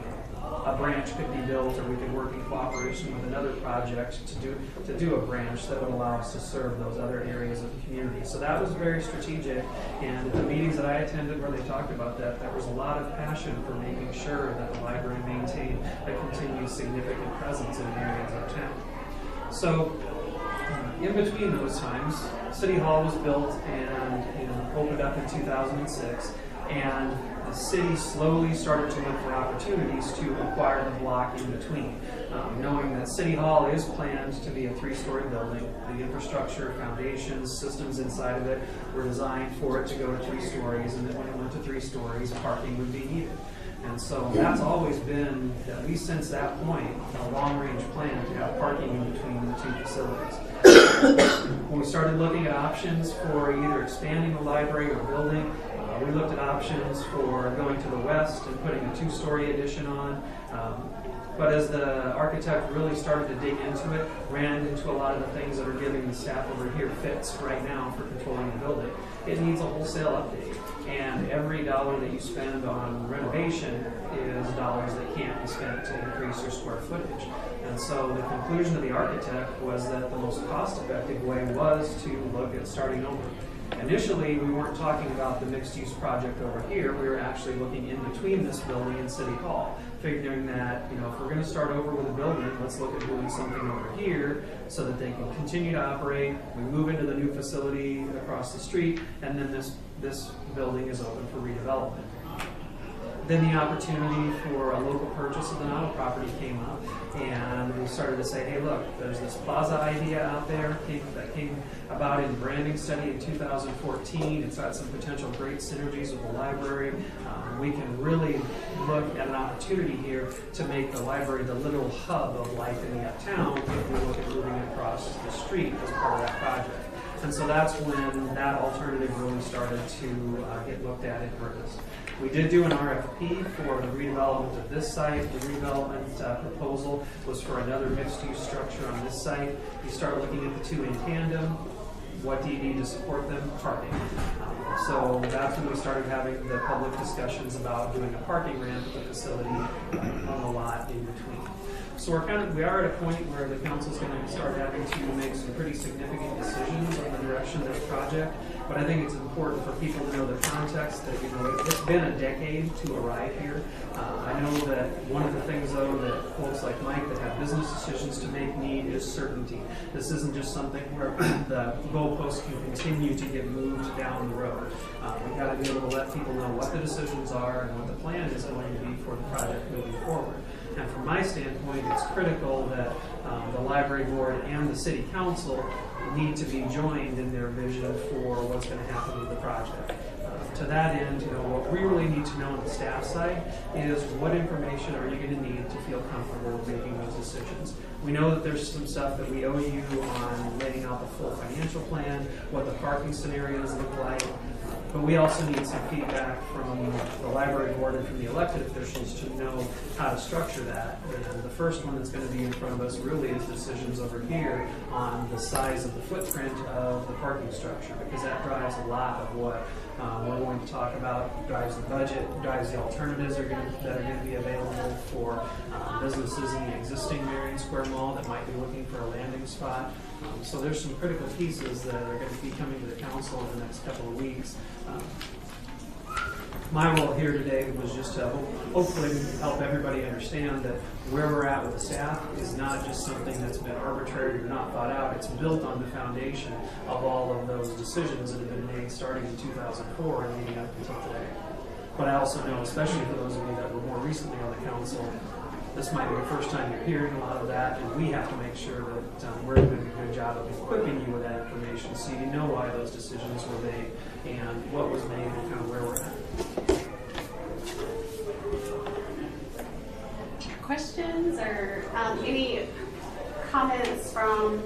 a branch could be built, or we could work in cooperation with another project to do a branch that would allow us to serve those other areas of the community. So that was very strategic, and at the meetings that I attended where they talked about that, there was a lot of passion for making sure that the library maintained a continued significant presence in areas of town. So in between those times, City Hall was built and opened up in 2006, and the city slowly started to look for opportunities to acquire the block in between, knowing that City Hall is planned to be a 3-story building. The infrastructure, foundations, systems inside of it were designed for it to go to 3 stories, and that when it went to 3 stories, parking would be needed. And so that's always been, at least since that point, a long-range plan to have parking in between the 2 facilities. When we started looking at options for either expanding the library or building, we looked at options for going to the west and putting a 2-story addition on. But as the architect really started to dig into it, ran into a lot of the things that are giving the staff over here fits right now for controlling the building. It needs a wholesale update. And every dollar that you spend on renovation is dollars that can't be spent to increase your square footage. And so the conclusion of the architect was that the most cost-effective way was to look at starting over. Initially, we weren't talking about the mixed-use project over here. We were actually looking in between this building and City Hall, figuring that, if we're going to start over with a building, let's look at doing something over here so that they can continue to operate. We move into the new facility across the street, and then this building is open for redevelopment. Then the opportunity for a local purchase of the Notto property came up, and we started to say, hey, look, there's this plaza idea out there that came about in the branding study in 2014. It's got some potential great synergies with the library. We can really look at an opportunity here to make the library the literal hub of life in the uptown if we look at moving across the street as part of that project. And so that's when that alternative really started to get looked at in earnest. We did do an RFP for the redevelopment of this site. The redevelopment proposal was for another mixed-use structure on this site. You start looking at the 2 in tandem. What do you need to support them? Parking. So that's when we started having the public discussions about doing a parking ramp at the facility on the lot in between. So we are at a point where the council's going to start having to make some pretty significant decisions on the direction of this project. But I think it's important for people to know the context that, it's been a decade to arrive here. I know that one of the things, though, that folks like Mike that have business decisions to make need is certainty. This isn't just something where the goalposts can continue to get moved down the road. We've got to be able to let people know what the decisions are and what the plan is going to be for the project moving forward. And from my standpoint, it's critical that the library board and the city council need to be joined in their vision for what's going to happen with the project. To that end, what we really need to know on the staff side is what information are you going to need to feel comfortable with making those decisions. We know that there's some stuff that we owe you on laying out the full financial plan, what the parking scenarios look like, but we also need some feedback from the library board and from the elected officials to know how to structure that. And the first one that's going to be in front of us really is decisions over here on the size of the footprint of the parking structure, because that drives a lot of what we're going to talk about, drives the budget, drives the alternatives that are going to be available for businesses in the existing Marion Square Mall that might be looking for a landing spot. So there's some critical pieces that are going to be coming to the council in the next couple of weeks. My role here today was just to hopefully help everybody understand that where we're at with the staff is not just something that's been arbitrary or not thought out. It's built on the foundation of all of those decisions that have been made starting in 2004 and leading up until today. But I also know, especially for those of you that were more recently on the council, this might be the first time you're hearing a lot of that, and we have to make sure that we're doing a good job of equipping you with that information so you know why those decisions were made and what was made and kind of where we're at. Questions or any comments from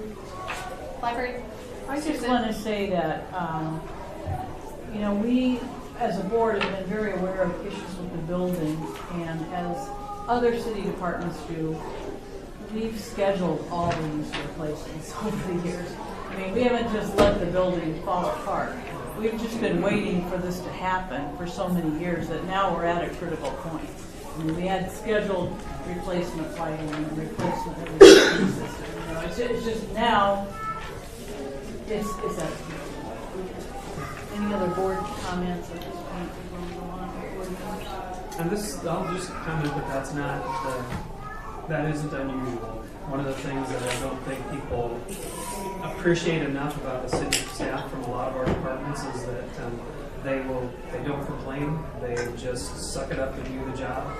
library I just want to say that, you know, we as a board have been very aware of issues with the building, and as other city departments do, we've scheduled all of these replacements over the years. I mean, we haven't just let the building fall apart. We've just been waiting for this to happen for so many years that now we're at a critical point. I mean, we had scheduled replacement lighting and replacement of the heating system. You know, it's just now, it's at. Any other board comments at this point before we go on? And this, I'll just comment that that's not, that isn't unusual. One of the things that I don't think people appreciate enough about the city staff from a lot of our departments is that they don't complain. They just suck it up and do the job.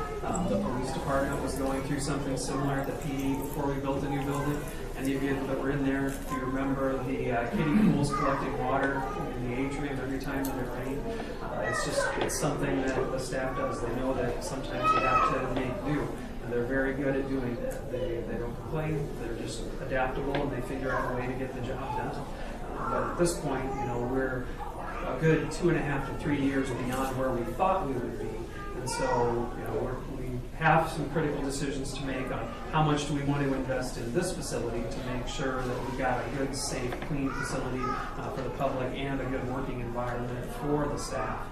The police department was going through something similar at the PD before we built a new building. And if you that were in there, if you remember the kiddie pools collecting water in the atrium every time that it rained, it's something that the staff does. They know that sometimes you have to make do. And they're very good at doing that. They don't complain. They're just adaptable, and they figure out a way to get the job done. But at this point, you know, we're a good 2.5 to 3 years beyond where we thought we would be. And so, you know, we have some critical decisions to make on how much do we want to invest in this facility to make sure that we've got a good, safe, clean facility for the public and a good working environment for the staff.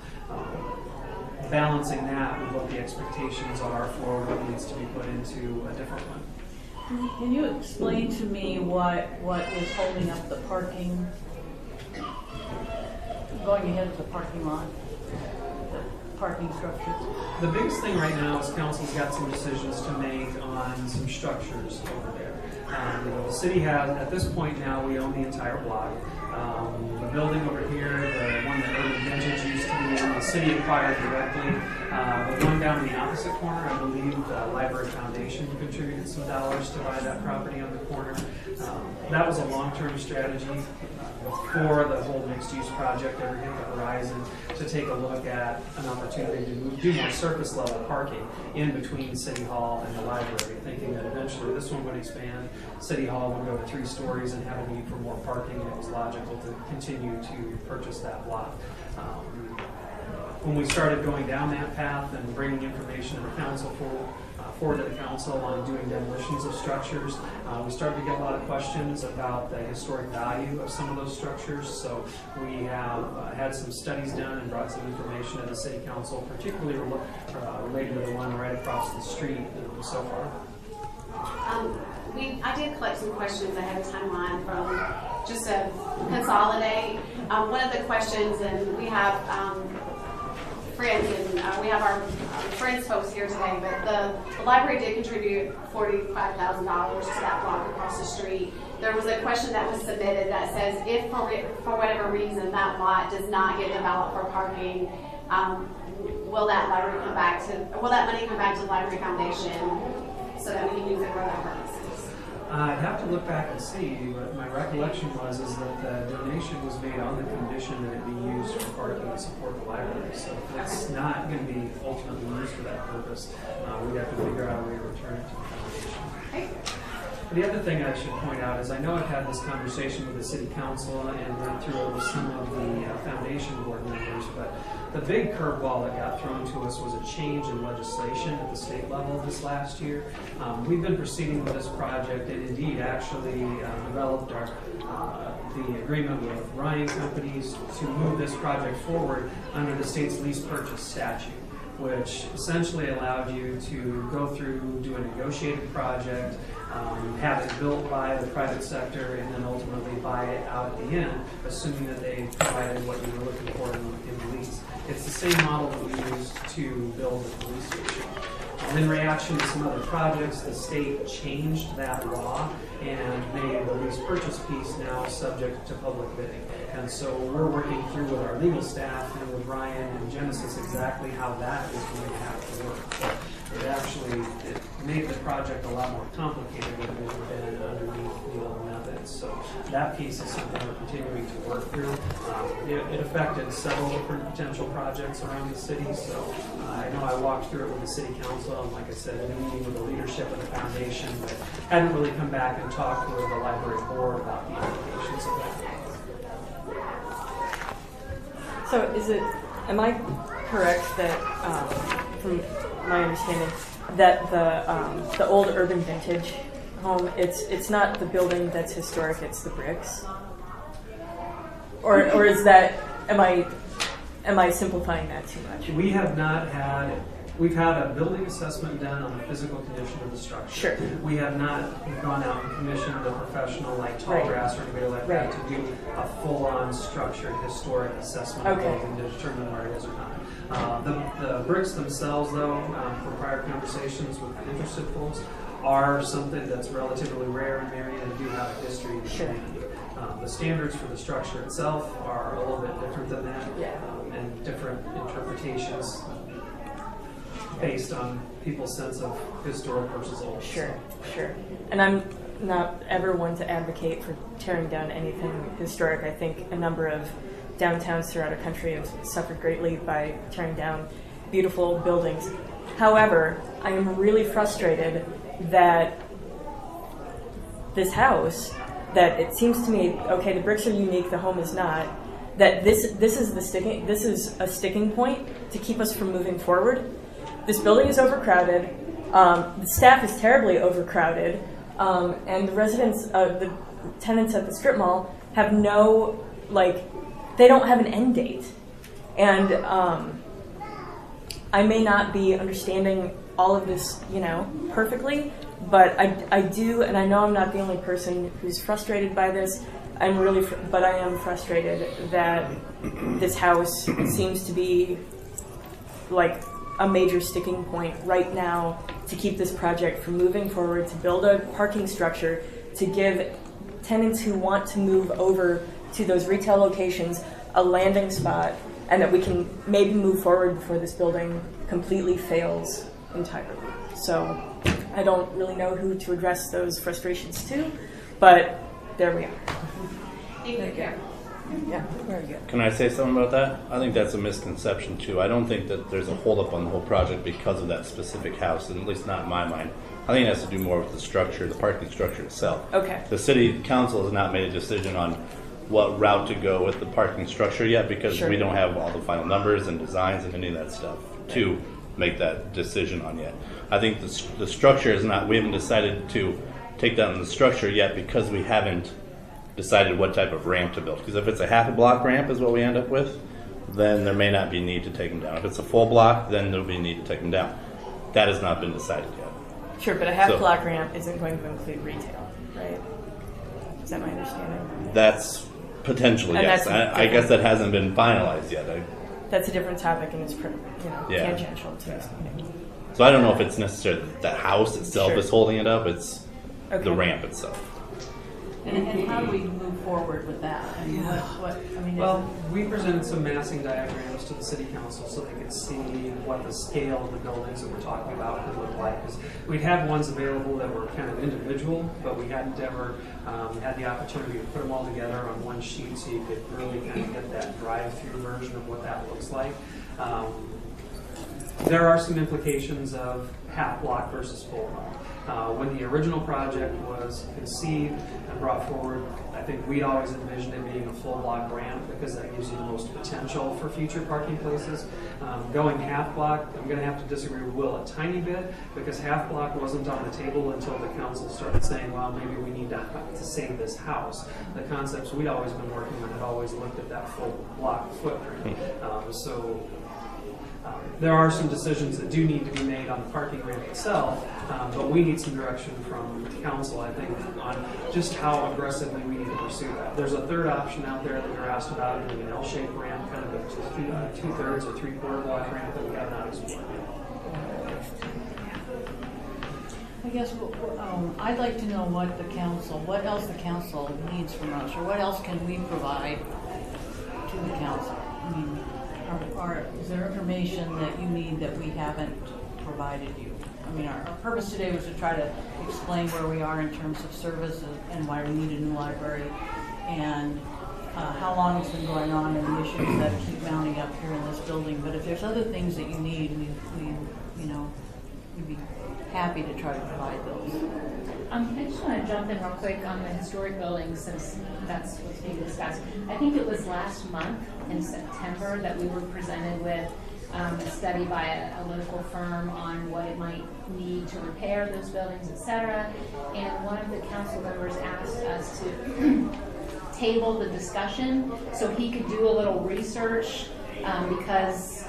Balancing that with what the expectations are for what needs to be put into a different one. Can you explain to me what is holding up the parking, going ahead to the parking lot, the parking structures? The biggest thing right now is council's got some decisions to make on some structures over there. You know, the city has, at this point now, we own the entire block. The building over here, the one that Urban Vintage used to be in, the city acquired directly. The one down in the opposite corner, I believe the Library Foundation contributed some dollars to buy that property on the corner. That was a long-term strategy for the whole mixed-use project over here at Horizon to take a look at an opportunity to do more surface-level parking in between City Hall and the library, thinking that eventually this one would expand, City Hall would go to 3 stories and have a need for more parking, and it was logical to continue to purchase that block. When we started going down that path and bringing information to the council forward to the council on doing demolitions of structures, we started to get a lot of questions about the historic value of some of those structures. So we have had some studies done and brought some information to the city council, particularly related to the one right across the street so far. I did collect some questions ahead of timeline from just to consolidate. One of the questions, and we have friends, and we have our friends folks here today, but the library did contribute $45,000 to that block across the street. There was a question that was submitted that says if for whatever reason that lot does not get developed for parking, will that money come back to the Library Foundation so that we can use it for other purposes? I'd have to look back and see, but my recollection is that the donation was made on the condition that it be used for parking to support the library. So if it's not going to be ultimately used for that purpose, we'd have to figure out a way to return it to the foundation. The other thing I should point out is I know I've had this conversation with the city council and went through it with some of the foundation board members, but the big curveball that got thrown to us was a change in legislation at the state level this last year. We've been proceeding with this project and indeed actually developed the agreement with Ryan Companies to move this project forward under the state's lease purchase statute, which essentially allowed you to go through, do a negotiated project, have it built by the private sector, and then ultimately buy it out at the end, assuming that they provided what you were looking for in the lease. It's the same model that we used to build the police station. In reaction to some other projects, the state changed that law and made the lease purchase piece now subject to public bidding. And so we're working through with our legal staff and with Ryan and Genesis exactly how that is going to have to work. It made the project a lot more complicated than it would have been underneath the old methods. So that piece is something we're continuing to work through. It affected several different potential projects around the city. So I know I walked through it with the city council, and like I said, in a meeting with the leadership of the foundation, but hadn't really come back and talked with the library board about the implications of that. So am I correct that, from my understanding, that the old urban vintage home, it's not the building that's historic, it's the bricks? Or is that, am I simplifying that too much? We have not had, we've had a building assessment done on the physical condition of the structure. Sure. We have not gone out and commissioned a professional like Tallgrass or anybody like that to do a full-on structured historic assessment of the building to determine where it is or not. The bricks themselves, though, from prior conversations with interested folks, are something that's relatively rare in Marion and do have a history in the community. The standards for the structure itself are a little bit different than that, and different interpretations based on people's sense of historic versus old. Sure. And I'm not ever one to advocate for tearing down anything historic. I think a number of downtowns throughout our country have suffered greatly by tearing down beautiful buildings. However, I am really frustrated that this house, that it seems to me, okay, the bricks are unique, the home is not, that this is a sticking point to keep us from moving forward. This building is overcrowded, the staff is terribly overcrowded, and the residents, the tenants at the strip mall have no, they don't have an end date. And I may not be understanding all of this, perfectly, but I do, and I know I'm not the only person who's frustrated by this. But I am frustrated that this house seems to be like a major sticking point right now to keep this project from moving forward, to build a parking structure, to give tenants who want to move over to those retail locations a landing spot, and that we can maybe move forward before this building completely fails entirely. So I don't really know who to address those frustrations to, but there we are. Yeah, very good. Can I say something about that? I think that's a misconception too. I don't think that there's a holdup on the whole project because of that specific house, and at least not in my mind. I think it has to do more with the structure, the parking structure itself. Okay. The city council has not made a decision on what route to go with the parking structure yet, because we don't have all the final numbers and designs and any of that stuff to make that decision on yet. I think the structure is not, we haven't decided to take down the structure yet because we haven't decided what type of ramp to build. Because if it's a half a block ramp is what we end up with, then there may not be need to take them down. If it's a full block, then there'll be need to take them down. That has not been decided yet. Sure, but a half block ramp isn't going to include retail, right? Is that my understanding? That's potentially, yes. I guess that hasn't been finalized yet. That's a different topic, and it's tangential to this meeting. So I don't know if it's necessarily the house itself is holding it up. It's the ramp itself. And how do we move forward with that? I mean, well, we presented some massing diagrams to the city council so they could see what the scale of the buildings that we're talking about could look like. Because we'd had ones available that were kind of individual, but we hadn't ever had the opportunity to put them all together on one sheet so you could really kind of get that drive-through version of what that looks like. There are some implications of half block versus full block. When the original project was conceived and brought forward, I think we always envisioned it being a full block ramp because that gives you the most potential for future parking places. Going half block, I'm going to have to disagree with Will a tiny bit because half block wasn't on the table until the council started saying, well, maybe we need to save this house. The concepts we'd always been working on had always looked at that full block footprint. There are some decisions that do need to be made on the parking ramp itself, but we need some direction from council, I think, on just how aggressively we need to pursue that. There's a third option out there that you're asked about, doing an L-shaped ramp, kind of a two-thirds or three-quarter block ramp that we have not explored yet. I guess I'd like to know what else the council needs from us, or what else can we provide to the council? I mean, is there information that you need that we haven't provided you? I mean, our purpose today was to try to explain where we are in terms of service and why we need a new library, and how long it's been going on, and the issues that keep mounting up here in this building. But if there's other things that you need, we'd be happy to try to provide those. I just want to jump in real quick on the historic buildings since that's what's being discussed. I think it was last month in September that we were presented with a study by a local firm on what it might need to repair those buildings, etc. And one of the council members asked us to table the discussion so he could do a little research because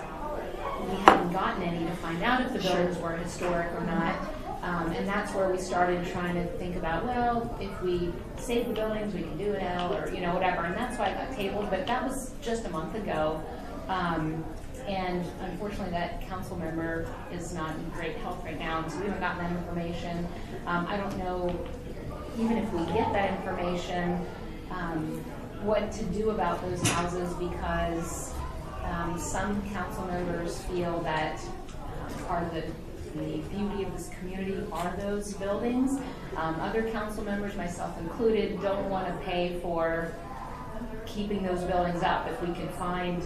we hadn't gotten any to find out if the buildings were historic or not. And that's where we started trying to think about, well, if we save the buildings, we can do it now, or whatever. And that's why it got tabled. But that was just a month ago. And unfortunately, that council member is not in great health right now, and so we haven't gotten that information. I don't know, even if we get that information, what to do about those houses, because some council members feel that part of the beauty of this community are those buildings. Other council members, myself included, don't want to pay for keeping those buildings up. If we can find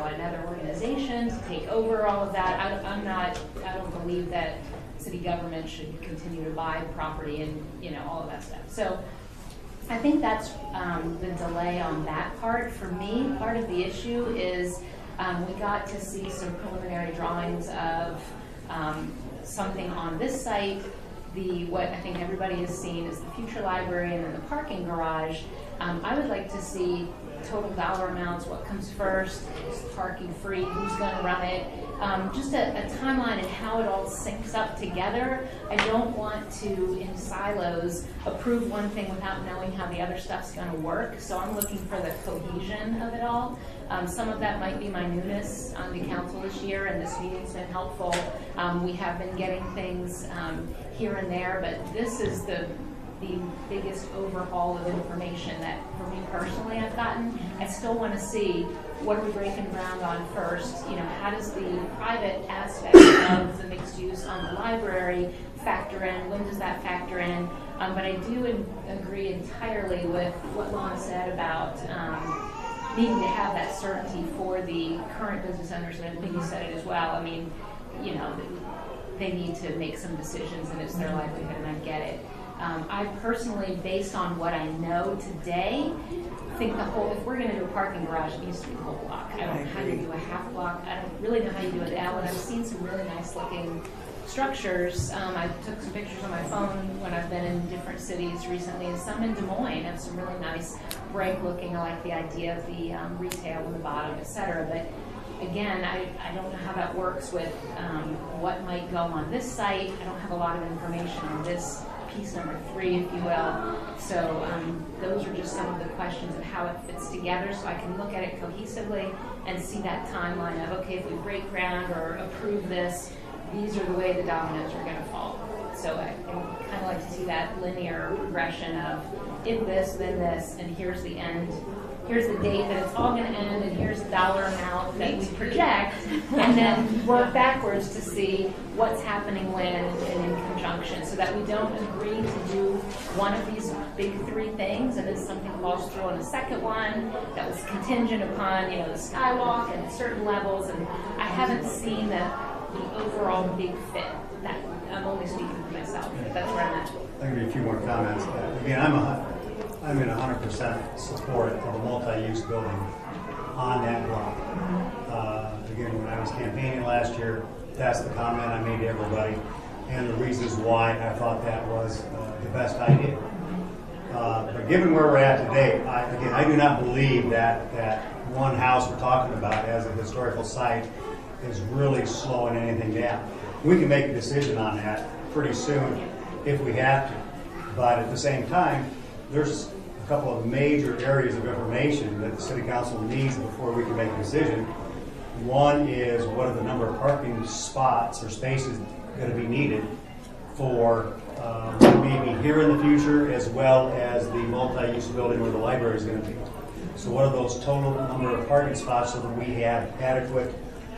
another organization to take over all of that, I don't believe that city government should continue to buy property and all of that stuff. So I think that's the delay on that part. For me, part of the issue is we got to see some preliminary drawings of something on this site. What I think everybody has seen is the future library and then the parking garage. I would like to see total dollar amounts, what comes first, is parking free, who's going to run it, just a timeline and how it all syncs up together. I don't want to, in silos, approve one thing without knowing how the other stuff's going to work, so I'm looking for the cohesion of it all. Some of that might be my newness on the council this year, and this meeting's been helpful. We have been getting things here and there, but this is the biggest overhaul of information that, for me personally, I've gotten. I still want to see what are we breaking ground on first. How does the private aspect of the mixed use on the library factor in? When does that factor in? But I do agree entirely with what Lana said about needing to have that certainty for the current business owners, and I think you said it as well. I mean, they need to make some decisions, and it's their livelihood, and I get it. I personally, based on what I know today, think if we're going to do a parking garage, it needs to be the whole block. I don't know how you do a half block. I don't really know how you do it now, and I've seen some really nice looking structures. I took some pictures on my phone when I've been in different cities recently, and some in Des Moines have some really nice bright looking. I like the idea of the retail in the bottom, etc. But again, I don't know how that works with what might go on this site. I don't have a lot of information on this piece number 3, if you will. So those are just some of the questions of how it fits together, so I can look at it cohesively and see that timeline of, okay, if we break ground or approve this, these are the way the dominoes are going to fall. So I kind of like to see that linear progression of if this, then this, and here's the end. Here's the date that it's all going to end, and here's the dollar amount that we project, and then work backwards to see what's happening when and in conjunction, so that we don't agree to do one of these big 3 things, and then something falls through on the second one that was contingent upon, the skywalk and certain levels, and I haven't seen the overall big fit. That I'm only speaking for myself, but that's where I'm at. I'll give you a few more comments. Again, I'm in 100% support of a multi-use building on that block. Again, when I was campaigning last year, that's the comment I made to everybody, and the reasons why I thought that was the best idea. But given where we're at today, I do not believe that one house we're talking about as a historical site is really slowing anything down. We can make a decision on that pretty soon if we have to, but at the same time, there's a couple of major areas of information that the City Council needs before we can make a decision. One is, what are the number of parking spots or spaces going to be needed for maybe here in the future, as well as the multi-use building where the library is going to be. So what are those total number of parking spots so that we have adequate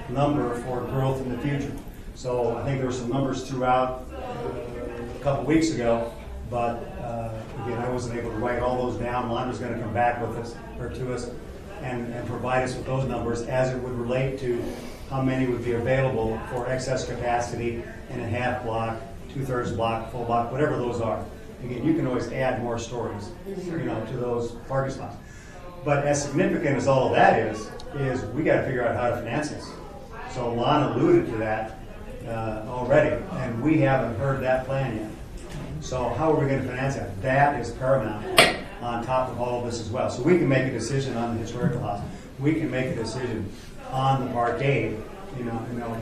number for growth in the future? So I think there were some numbers throughout a couple weeks ago, but again, I wasn't able to write all those down. Londra's going to come back with us or to us and provide us with those numbers as it would relate to how many would be available for excess capacity in a half block, 2/3 block, full block, whatever those are. Again, you can always add more stories, to those parking spots. But as significant as all of that is we got to figure out how to finance this. So Lon alluded to that already, and we haven't heard that plan yet. So how are we going to finance that? That is paramount on top of all of this as well. So we can make a decision on the historical house. We can make a decision on the parkade,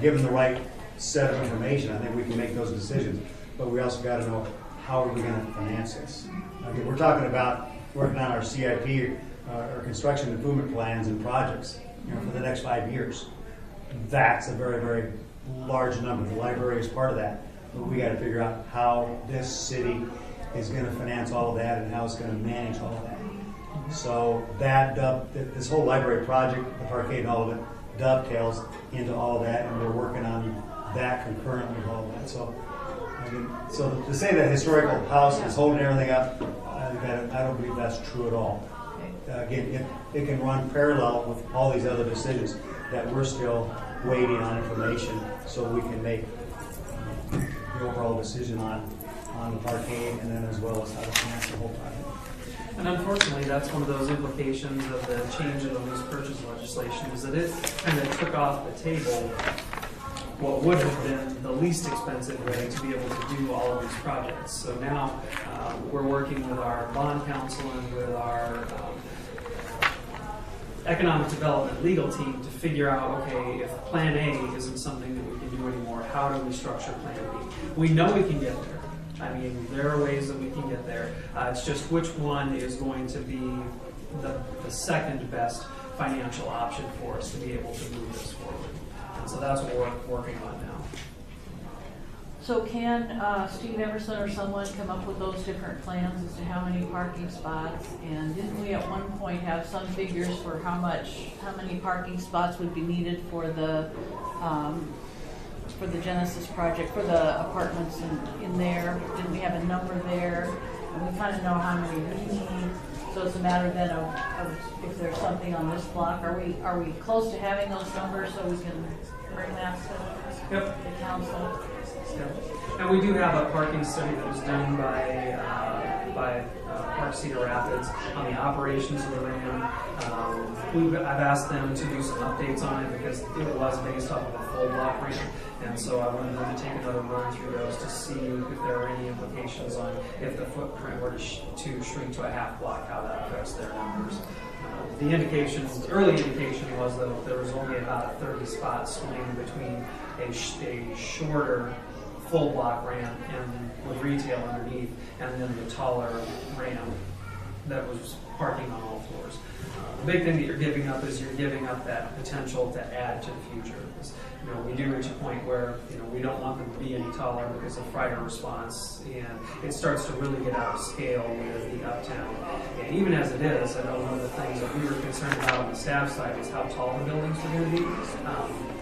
given the right set of information. I think we can make those decisions. But we also got to know, how are we going to finance this? Okay, we're talking about working on our CIP, our construction improvement plans and projects, for the next 5 years. That's a very, very large number. The library is part of that. But we got to figure out how this city is going to finance all of that and how it's going to manage all of that. So this whole library project, the parkade and all of it, dovetails into all of that, and we're working on that concurrently with all of that. So to say that historical house is holding everything up, I don't believe that's true at all. Again, it can run parallel with all these other decisions that we're still waiting on information so we can make the overall decision on the parkade, and then as well as how to finance the whole project. And unfortunately, that's one of those implications of the change in the lease purchase legislation, is that it kind of took off the table what would have been the least expensive way to be able to do all of these projects. So now we're working with our bond counsel and with our economic development legal team to figure out, okay, if Plan A isn't something that we can do anymore, how do we structure Plan B? We know we can get there. I mean, there are ways that we can get there. It's just which one is going to be the second best financial option for us to be able to move this forward. And so that's what we're working on now. So can Steve Everson or someone come up with those different plans as to how many parking spots? And didn't we at one point have some figures for how many parking spots would be needed for the Genesis project, for the apartments in there? Didn't we have a number there? And we kind of know how many we need. So it's a matter then of if there's something on this block. Are we close to having those numbers so we can bring that to the council? Yep. And we do have a parking study that was done by Park Cedar Rapids on the operations of the RAM. I've asked them to do some updates on it because it was based off of a full block RAM. And so I wanted them to take another run through those to see if there are any implications on if the footprint were to shrink to a half block, how that affects their numbers. The early indication was that there was only about a 30 spot swing between a shorter full block ramp and with retail underneath, and then the taller ramp that was parking on all floors. The big thing that you're giving up is you're giving up that potential to add to the future. Because, we do reach a point where we don't want them to be any taller because of fire response, and it starts to really get out of scale with the uptown. And even as it is, I know one of the things that we were concerned about on the staff side is how tall the buildings were going to be.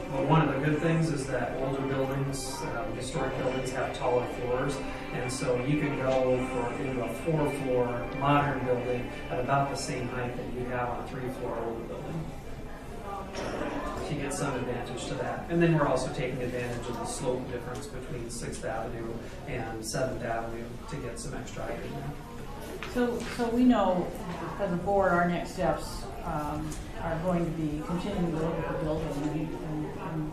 But one of the good things is that older buildings, historic buildings, have taller floors, and so you can go into a 4-floor modern building at about the same height that you have on a 3-floor older building. So you get some advantage to that. And then we're also taking advantage of the slope difference between 6th Avenue and 7th Avenue to get some extra height in there. So we know, as a board, our next steps are going to be continuing to look at the building and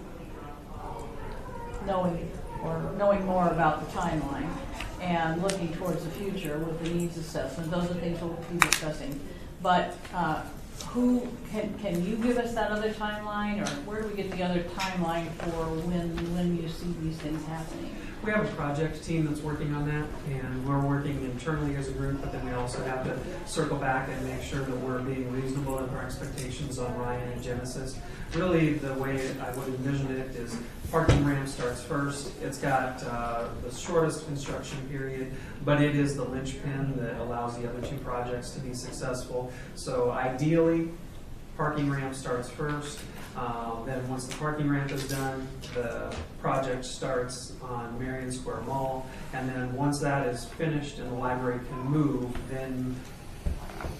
knowing more about the timeline and looking towards the future with the needs assessment. Those are things we'll be discussing. But who can you give us that other timeline, or where do we get the other timeline for when you see these things happening? We have a project team that's working on that, and we're working internally as a group, but then we also have to circle back and make sure that we're being reasonable in our expectations on Ryan and Genesis. Really, the way I would envision it is parking ramp starts first. It's got the shortest construction period, but it is the linchpin that allows the other two projects to be successful. So ideally, parking ramp starts first. Then once the parking ramp is done, the project starts on Marion Square Mall. And then once that is finished and the library can move, then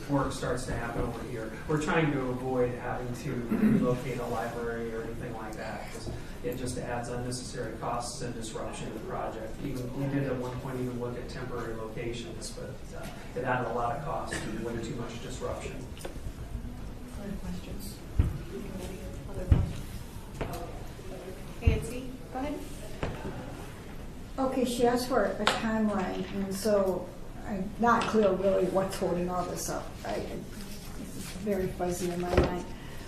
work starts to happen over here. We're trying to avoid having to relocate a library or anything like that, because it just adds unnecessary costs and disruption to the project. Even we did at one point even look at temporary locations, but it added a lot of cost and way too much disruption. Other questions? Nancy, go ahead. Okay, she asked for a timeline, and so I'm not clear really what's holding all this up. It's very fuzzy in my mind.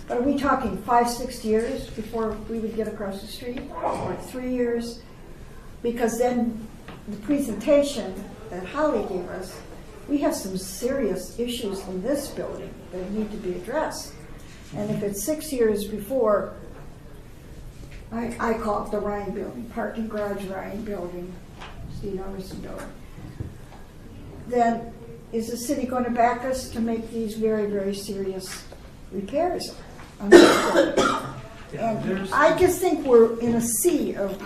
But are we talking 5-6 years before we would get across the street, or 3 years? Because then the presentation that Holly gave us, we have some serious issues in this building that need to be addressed. And if it's 6 years before, I call it the Ryan building, parking garage Ryan building, Steve Emerson building, then is the city going to back us to make these very, very serious repairs on this building? And I just think we're in a sea of,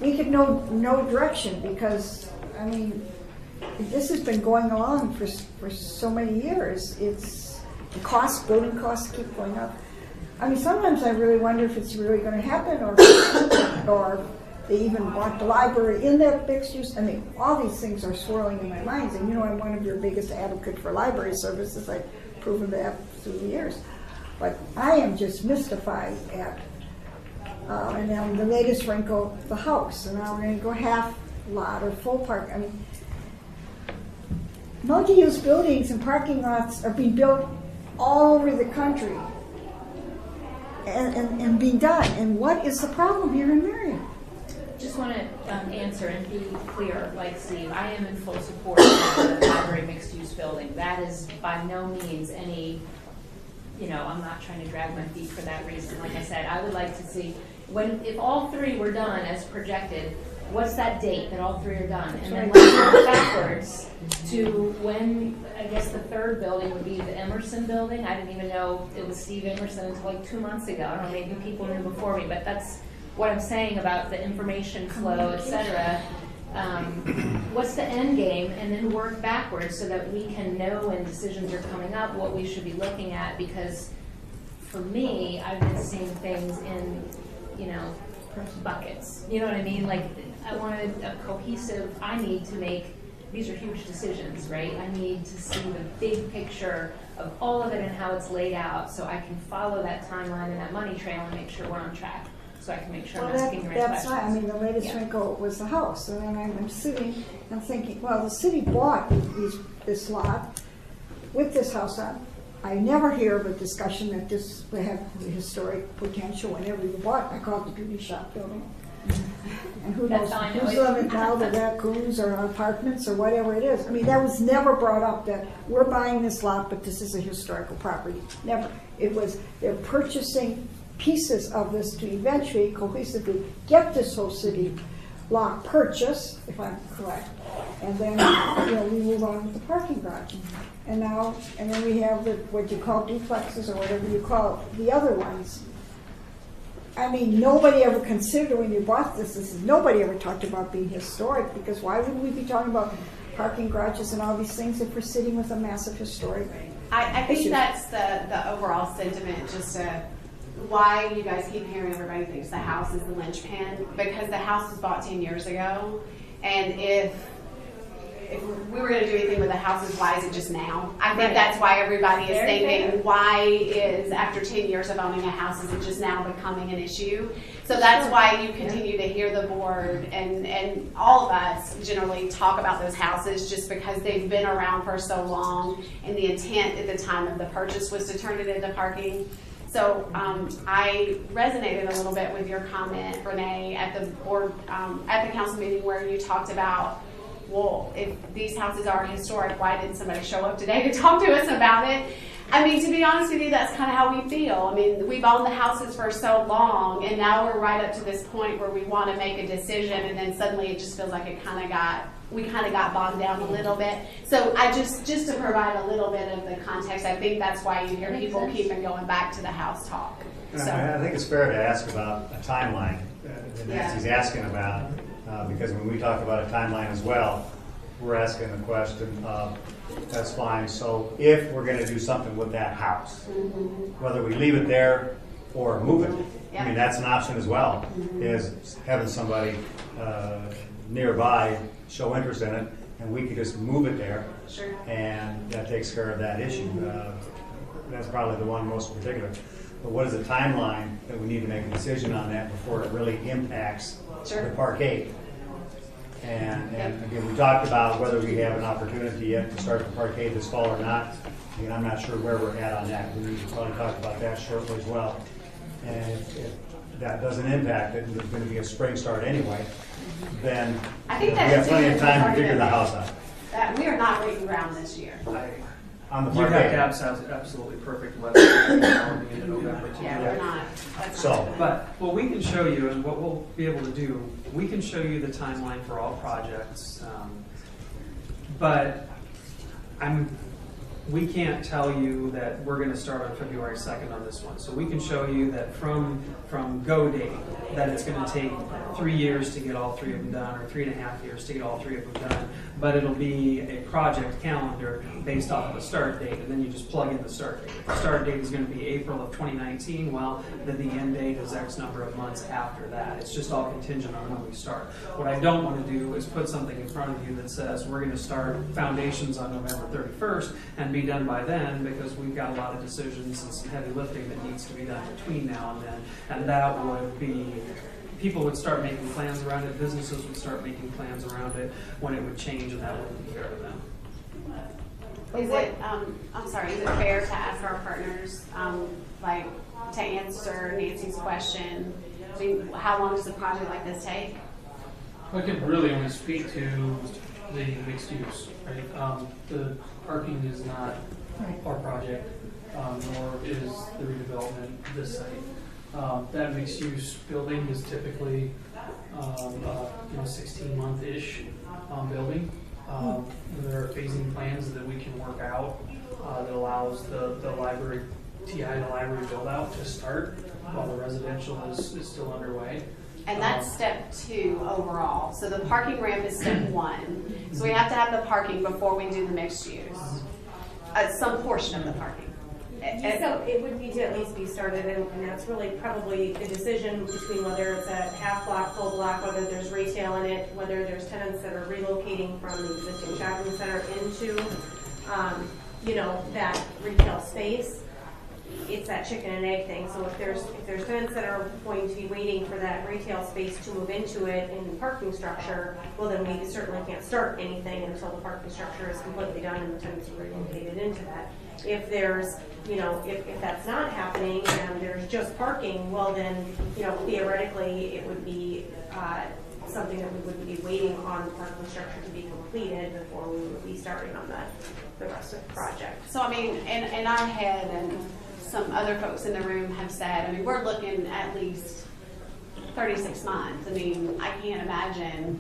we could know no direction, because, I mean, this has been going on for so many years. It's the costs, building costs keep going up. I mean, sometimes I really wonder if it's really going to happen, or they even want the library in that mixed use. I mean, all these things are swirling in my mind. And you know, I'm one of your biggest advocates for library services. I've proven that through the years. But I am just mystified at, and then the latest wrinkle, the house. And now we're going to go half lot or full park. I mean, multi-use buildings and parking lots are being built all over the country. And being done. And what is the problem here in Marion? Just want to answer and be clear, like Steve, I am in full support of the library mixed-use building. That is by no means any, you know, I'm not trying to drag my feet for that reason. Like I said, I would like to see, if all three were done as projected, what's that date that all three are done? And then let's go backwards to when, I guess the third building would be the Emerson building. I didn't even know it was Steve Emerson until like 2 months ago. I don't know, maybe people knew before me, but that's what I'm saying about the information flow, et cetera. What's the end game? And then work backwards so that we can know when decisions are coming up what we should be looking at, because for me, I've been seeing things in, you know, buckets. You know what I mean? Like, I wanted a cohesive, I need to make, these are huge decisions, right? I need to see the big picture of all of it and how it's laid out so I can follow that timeline and that money trail and make sure we're on track. So I can make sure I'm asking the right questions. That's right. I mean, the latest wrinkle was the house. And then I'm sitting and thinking, well, the city bought this lot with this house on. I never hear of a discussion that this would have the historic potential whenever you bought. I call it the beauty shop building. And who knows who's living now, the raccoons or apartments or whatever it is. I mean, that was never brought up that we're buying this lot, but this is a historical property. Never. It was, they're purchasing pieces of this to eventually cohesively get this whole city lot purchased, if I'm correct. And then, you know, we move on with the parking garage. And now, and then we have the, what you call duplexes or whatever you call it, the other ones. I mean, nobody ever considered when you bought this, nobody ever talked about being historic, because why would we be talking about parking garages and all these things if we're sitting with a massive historic I think issue? that's the overall sentiment, just why you guys keep hearing everybody thinks the house is the linchpin, because the house was bought 10 years ago, and if we were going to do anything with the houses, why is it just now? I think that's why everybody is thinking, why is, after 10 years of owning a house, is it just now becoming an issue? So that's why you continue to hear the board and all of us generally talk about those houses, just because they've been around for so long, and the intent at the time of the purchase was to turn it into parking. So I resonated a little bit with your comment, Renee, at the board, at the council meeting where you talked about, well, if these houses are historic, why didn't somebody show up today to talk to us about it? I mean, to be honest with you, that's kind of how we feel. I mean, we've owned the houses for so long, and now we're right up to this point where we want to make a decision, and then suddenly it just feels like we kind of got bogged down a little bit. So I just to provide a little bit of the context, I think that's why you hear people keeping going back to the house talk. So I think it's fair to ask about a timeline that Nancy's asking about, because when we talk about a timeline as well, we're asking the question, that's fine. So if we're gonna do something with that house, whether we leave it there or move it, I mean, that's an option as well, is having somebody nearby show interest in it, and we could just move it there. Sure. And that takes care of that issue. That's probably the one most particular. But what is the timeline that we need to make a decision on that before it really impacts the parkade? And again, we talked about whether we have an opportunity yet to start the parkade this fall or not. Again, I'm not sure where we're at on that. We need to probably talk about that shortly as well. And if that doesn't impact it, and there's going to be a spring start anyway, then I think we have plenty of time to figure the house out. That we are not breaking ground this year. On the You parkade. have to have absolutely perfect weather in November to do Yeah, that. we're not. So, But what we can show you, and what we'll be able to do, we can show you the timeline for all projects. But we can't tell you that we're going to start on February 2nd on this one. So we can show you that from go date, that it's going to take 3 years to get all 3 of them done, or 3.5 years to get all 3 of them done. But it'll be a project calendar based off of a start date, and then you just plug in the start date. If the start date is going to be April of 2019, well, then the end date is X number of months after that. It's just all contingent on when we start. What I don't want to do is put something in front of you that says we're going to start foundations on November 31st and be done by then, because we've got a lot of decisions and some heavy lifting that needs to be done between now and then. And that would be, people would start making plans around it, businesses would start making plans around it when it would change, and that wouldn't be fair to them. Is it, I'm sorry, is it fair to ask our partners, like, to answer Nancy's question, I mean, how long does a project like this take? I could really only speak to the mixed use, right? The parking is not our project, nor is the redevelopment of this site. That mixed use building is typically 16-month-ish building. There are phasing plans that we can work out that allows the library, TI, the library build out to start while the residential is still underway. And that's step 2 overall. So the parking ramp is step 1. So we have to have the parking before we do the mixed use. Some portion of the parking. So it would need to at least be started, and that's really probably the decision between whether it's a half block, full block, whether there's retail in it, whether there's tenants that are relocating from the existing shopping center into, that retail space. It's that chicken and egg thing. So if there's tenants that are going to be waiting for that retail space to move into it in the parking structure, well, then we certainly can't start anything until the parking structure is completely done and the tenants are relocated into that. If there's, if that's not happening and there's just parking, well then, theoretically it would be something that we would be waiting on the parking structure to be completed before we would be starting on the rest of the project. So, I mean, in our head, and some other folks in the room have said, I mean, we're looking at least 36 months. I mean, I can't imagine,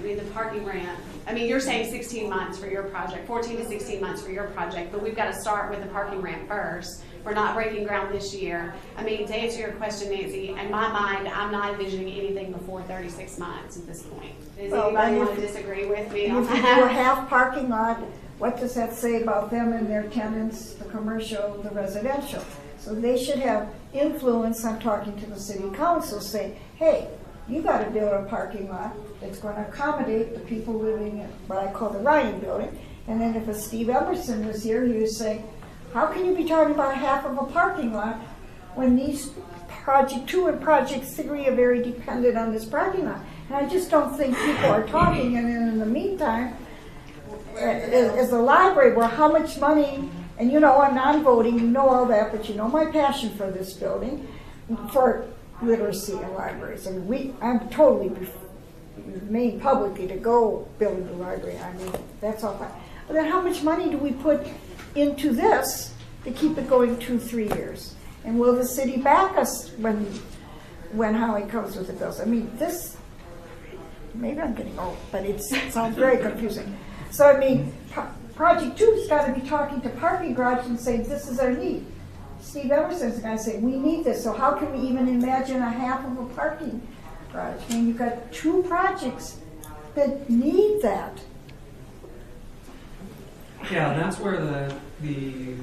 the parking ramp, you're saying 16 months for your project, 14 to 16 months for your project, but we've got to start with the parking ramp first. We're not breaking ground this year. To answer your question, Nancy, in my mind, I'm not envisioning anything before 36 months at this point. Does anybody want to disagree with me on If you do a half parking lot, what does that say about them and their tenants, the commercial, the residential? So they should have influence on talking to the city council, saying, hey, you got to build a parking lot that's going to accommodate the people living in what I call the Ryan building. And then if a Steve Emerson was here, he would say, how can you be talking about half of a parking lot when these Project 2 and Project 3 are very dependent on this parking lot? And I just don't think people are talking. And then in the meantime, as the library, well, how much money, and I'm non-voting, all that, but my passion for this building, for literacy in libraries. I'm totally made publicly to go build a library. That's all fine. But then how much money do we put into this to keep it going 2-3 years? And will the city back us when Howie comes with the bills? This, maybe I'm getting old, but it sounds very confusing. So Project 2's got to be talking to parking garage and saying, this is our need. Steve Emerson's going to say, we need this. So how can we even imagine a half of a parking garage? You've got 2 projects that need that. Yeah, that's where the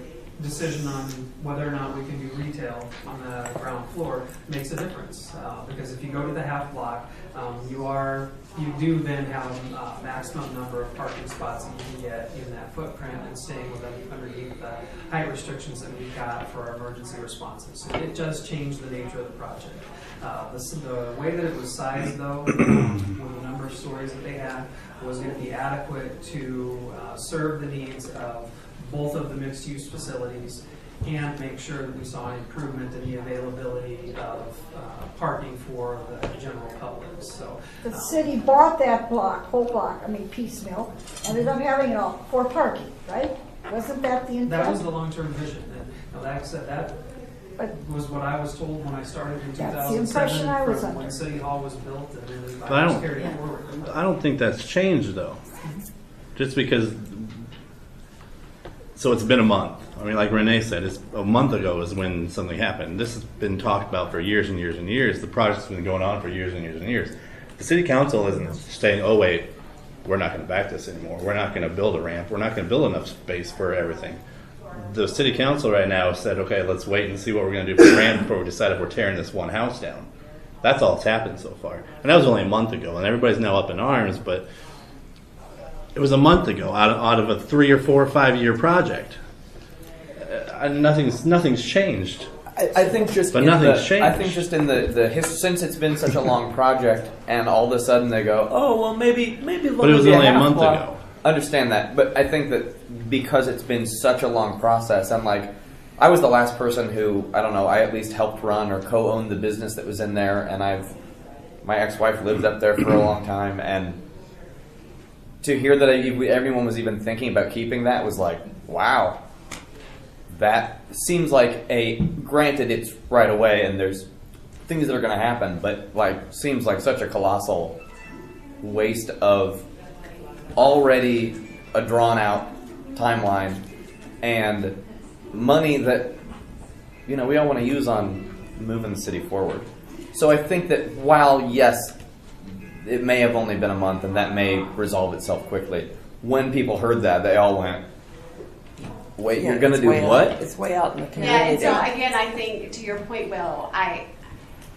decision on whether or not we can do retail on the ground floor makes a difference. Because if you go to the half block, you do then have a maximum number of parking spots that you can get in that footprint and staying underneath the height restrictions that we've got for our emergency responses. So it does change the nature of the project. The way that it was sized, though, with the number of stories that they had, was going to be adequate to serve the needs of both of the mixed-use facilities and make sure that we saw an improvement in the availability of parking for the general public. So The city bought that whole block, piecemeal, ended up having it all for parking, right? Wasn't that the intent? that was the long-term vision. And like I said, that was what I was told when I started in That's the impression 2007 I was from under. when City Hall was built, and then But I I was don't- carried forward. I don't think that's changed though. Just because. So it's been a month. I mean, like Renee said, it's a month ago is when something happened. This has been talked about for years and years and years. The project's been going on for years and years and years. The city council isn't saying, "Oh wait, we're not going to back this anymore. We're not going to build a ramp. We're not going to build enough space for everything." The city council right now said, "Okay, let's wait and see what we're going to do for the ramp before we decide if we're tearing this one house down." That's all that's happened so far, and that was only a month ago. And everybody's now up in arms, but it was a month ago out of a 3 or 4 or 5 year project. Nothing's changed. I think just But in nothing's the, changed. I think just in the since it's been such a long project, and all of a sudden they go, oh well, maybe. But it was only a month ago. Understand that, but I think that because it's been such a long process, and like I was the last person who I at least helped run or co-owned the business that was in there, and my ex-wife lived up there for a long time, and to hear that everyone was even thinking about keeping that was like, wow. That seems like granted it's right away and there's things that are going to happen, but seems like such a colossal waste of already a drawn out timeline and money that, we all want to use on moving the city forward. So I think that while, yes, it may have only been a month and that may resolve itself quickly, when people heard that, they all went, wait, you're going to do what? It's way out in the community. Yeah, and so again, I think to your point, Will,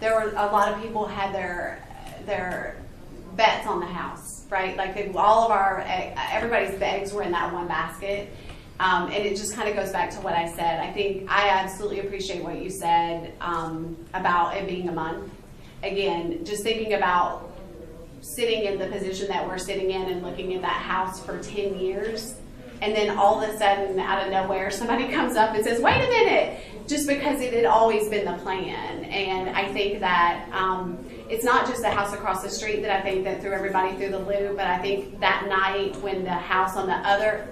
there were a lot of people had their bets on the house, right? Like all of everybody's eggs were in that one basket. And it just kind of goes back to what I said. I think I absolutely appreciate what you said about it being a month. Again, just thinking about sitting in the position that we're sitting in and looking at that house for 10 years. And then all of a sudden, out of nowhere, somebody comes up and says, wait a minute, just because it had always been the plan. And I think that it's not just the house across the street that I think that threw everybody through the loop, but I think that night when the house on the other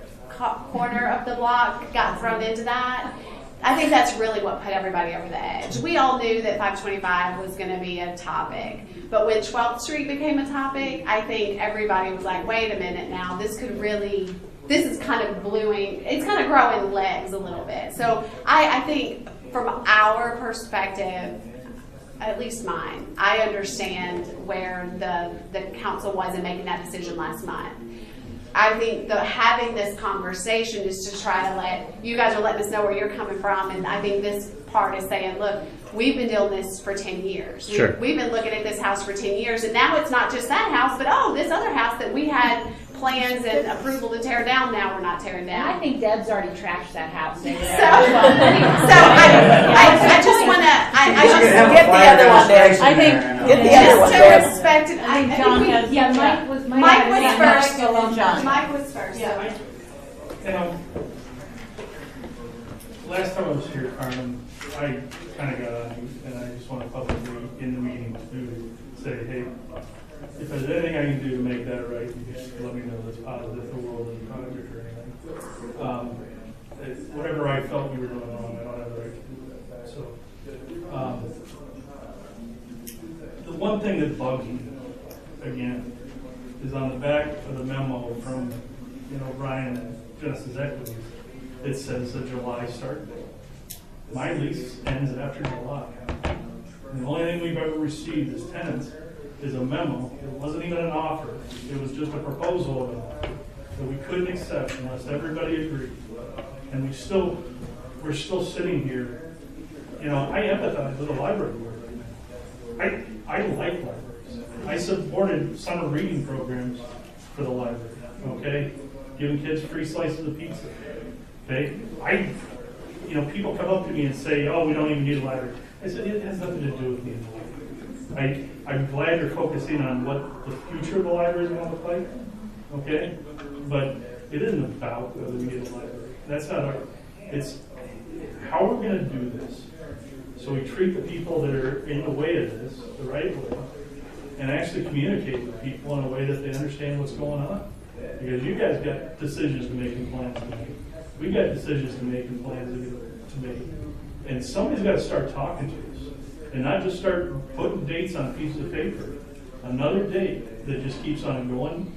corner of the block got thrown into that, I think that's really what put everybody over the edge. We all knew that 525 was going to be a topic, but when 12th Street became a topic, I think everybody was like, wait a minute now, this is kind of it's kind of growing legs a little bit. So I think from our perspective, at least mine, I understand where the council was in making that decision last month. I think having this conversation is to try to you guys are letting us know where you're coming from, and I think this part is saying, look, we've been doing this for 10 years. Sure. We've been looking at this house for 10 years, and now it's not just that house, but this other house that we had plans and approval to tear down, now we're not tearing down. And I think Deb's already trashed that house. So I just want to, I just Get the other one, Deb. I think, get the other one, just Deb. to respect it. I think John has. Yeah, Mike was first. Still on John. Mike was first. Yeah. Last time I was here, Carmen, I kind of got on you, and I just want to publicly in the meeting to say, hey, if there's anything I can do to make that right, you just let me know that's positive for the world and the project or anything. Whatever I felt we were doing wrong, I don't have the right to do that. So, the one thing that bugs me, again, is on the back of the memo from, Ryan and Genesis Equities, it says a July start date. My lease ends after July. And the only thing we've ever received as tenants is a memo. It wasn't even an offer. It was just a proposal of an offer. that we couldn't accept unless everybody agreed. And we're still sitting here. You know, I empathize with the library board right now. I like libraries. I supported summer reading programs for the library, okay? Giving kids free slices of pizza, okay? You know, people come up to me and say, oh, we don't even need a library. I said, it has nothing to do with needing a library. I'm glad you're focusing on what the future of the library is going to look like, okay? But it isn't about whether we need a library. That's not it's how we're going to do this. So we treat the people that are in the way of this the right way and actually communicate with people in a way that they understand what's going on. Because you guys got decisions to make and plans to make. We got decisions to make and plans to make. And somebody's got to start talking to us and not just start putting dates on pieces of paper. Another date that just keeps on going.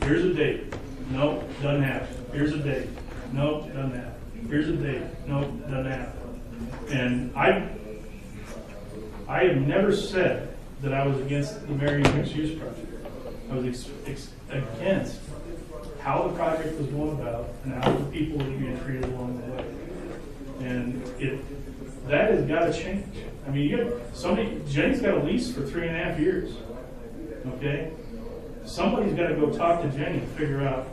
Here's a date. Nope, doesn't happen. Here's a date. Nope, doesn't happen. Here's a date. Nope, doesn't happen. And I have never said that I was against the Marion Mixed Use Project. I was against how the project was going about and how the people were being treated along the way. And that has got to change. I mean, Jenny's got a lease for 3.5 years. Okay? Somebody's got to go talk to Jenny and figure out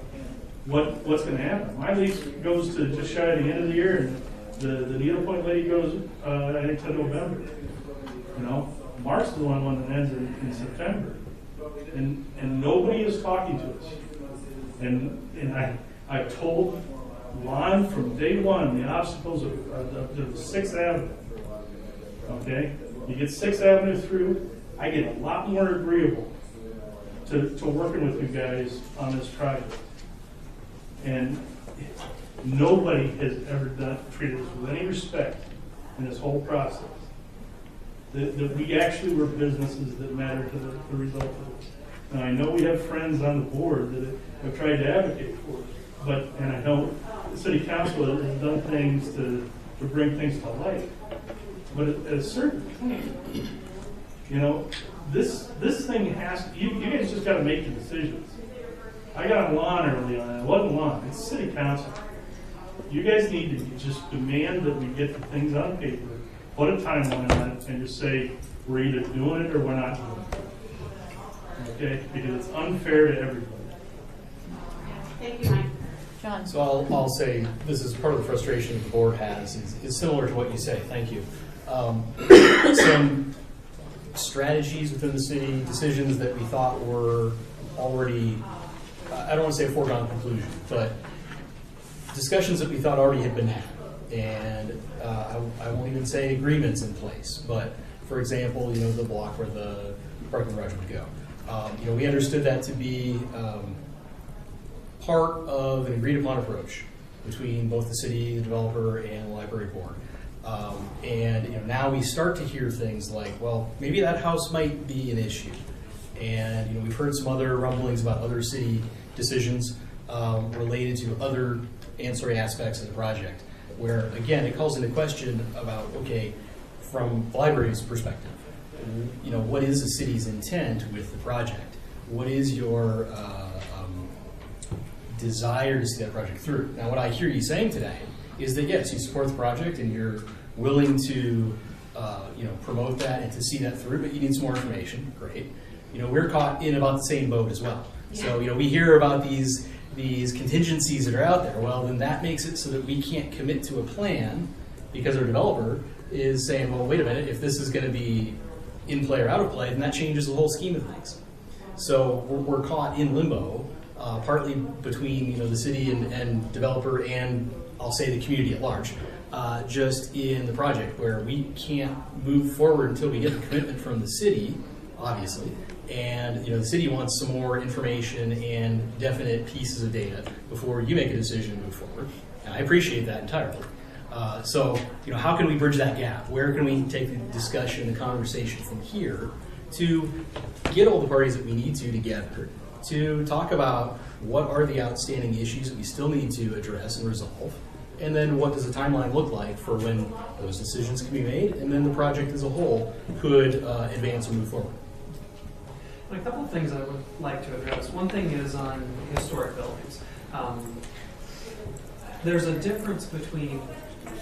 what's going to happen. My lease goes to just shy of the end of the year, and the Needle Point lady goes, I think, to November. You know, March is the one that ends in September, and nobody is talking to us. And I've told Lon from day one the obstacles of 6th Avenue. Okay, you get 6th Avenue through, I get a lot more agreeable to working with you guys on this project. And nobody has ever treated us with any respect in this whole process. That we actually were businesses that mattered to the result of this. Now, I know we have friends on the board that have tried to advocate for it, and I know the city council has done things to bring things to light. But at a certain point, you know, this thing you guys just got to make the decisions. I got on lawn early on, it wasn't lawn, it's city council. You guys need to just demand that we get the things on paper, put a timeline on it, and just say, we're either doing it or we're not doing it. Okay? Because it's unfair to everybody. Thank you, Mike. John. So I'll say this is part of the frustration the board has is similar to what you say. Thank you. Some strategies within the city, decisions that we thought were already, I don't want to say a foregone conclusion, but discussions that we thought already had been had. And I won't even say agreements in place, but for example, you know, the block where the parking garage would go. You know, we understood that to be part of an agreed upon approach between both the city, the developer, and the library board. And you know, now we start to hear things like, well, maybe that house might be an issue. And you know, we've heard some other rumblings about other city decisions related to other ancillary aspects of the project, where again, it calls into question about, okay, from the library's perspective, you know, what is the city's intent with the project? What is your desire to see that project through? Now, what I hear you saying today is that yes, you support the project and you're willing to you know, promote that and to see that through, but you need some more information. Great. You know, we're caught in about the same boat as well. Yeah. So, you know, we hear about these contingencies that are out there. Well, then that makes it so that we can't commit to a plan because our developer is saying, well, wait a minute, if this is going to be in play or out of play, then that changes the whole scheme of things. So we're caught in limbo, partly between, you know, the city and developer and I'll say the community at large, just in the project where we can't move forward until we get the commitment from the city, obviously. And you know, the city wants some more information and definite pieces of data before you make a decision to move forward. And I appreciate that entirely. So, you know, how can we bridge that gap? Where can we take the discussion, the conversation from here to get all the parties that we need to together to talk about what are the outstanding issues that we still need to address and resolve, and then what does the timeline look like for when those decisions can be made, and then the project as a whole could advance or move forward. A couple of things I would like to address. One thing is on historic buildings. There's a difference between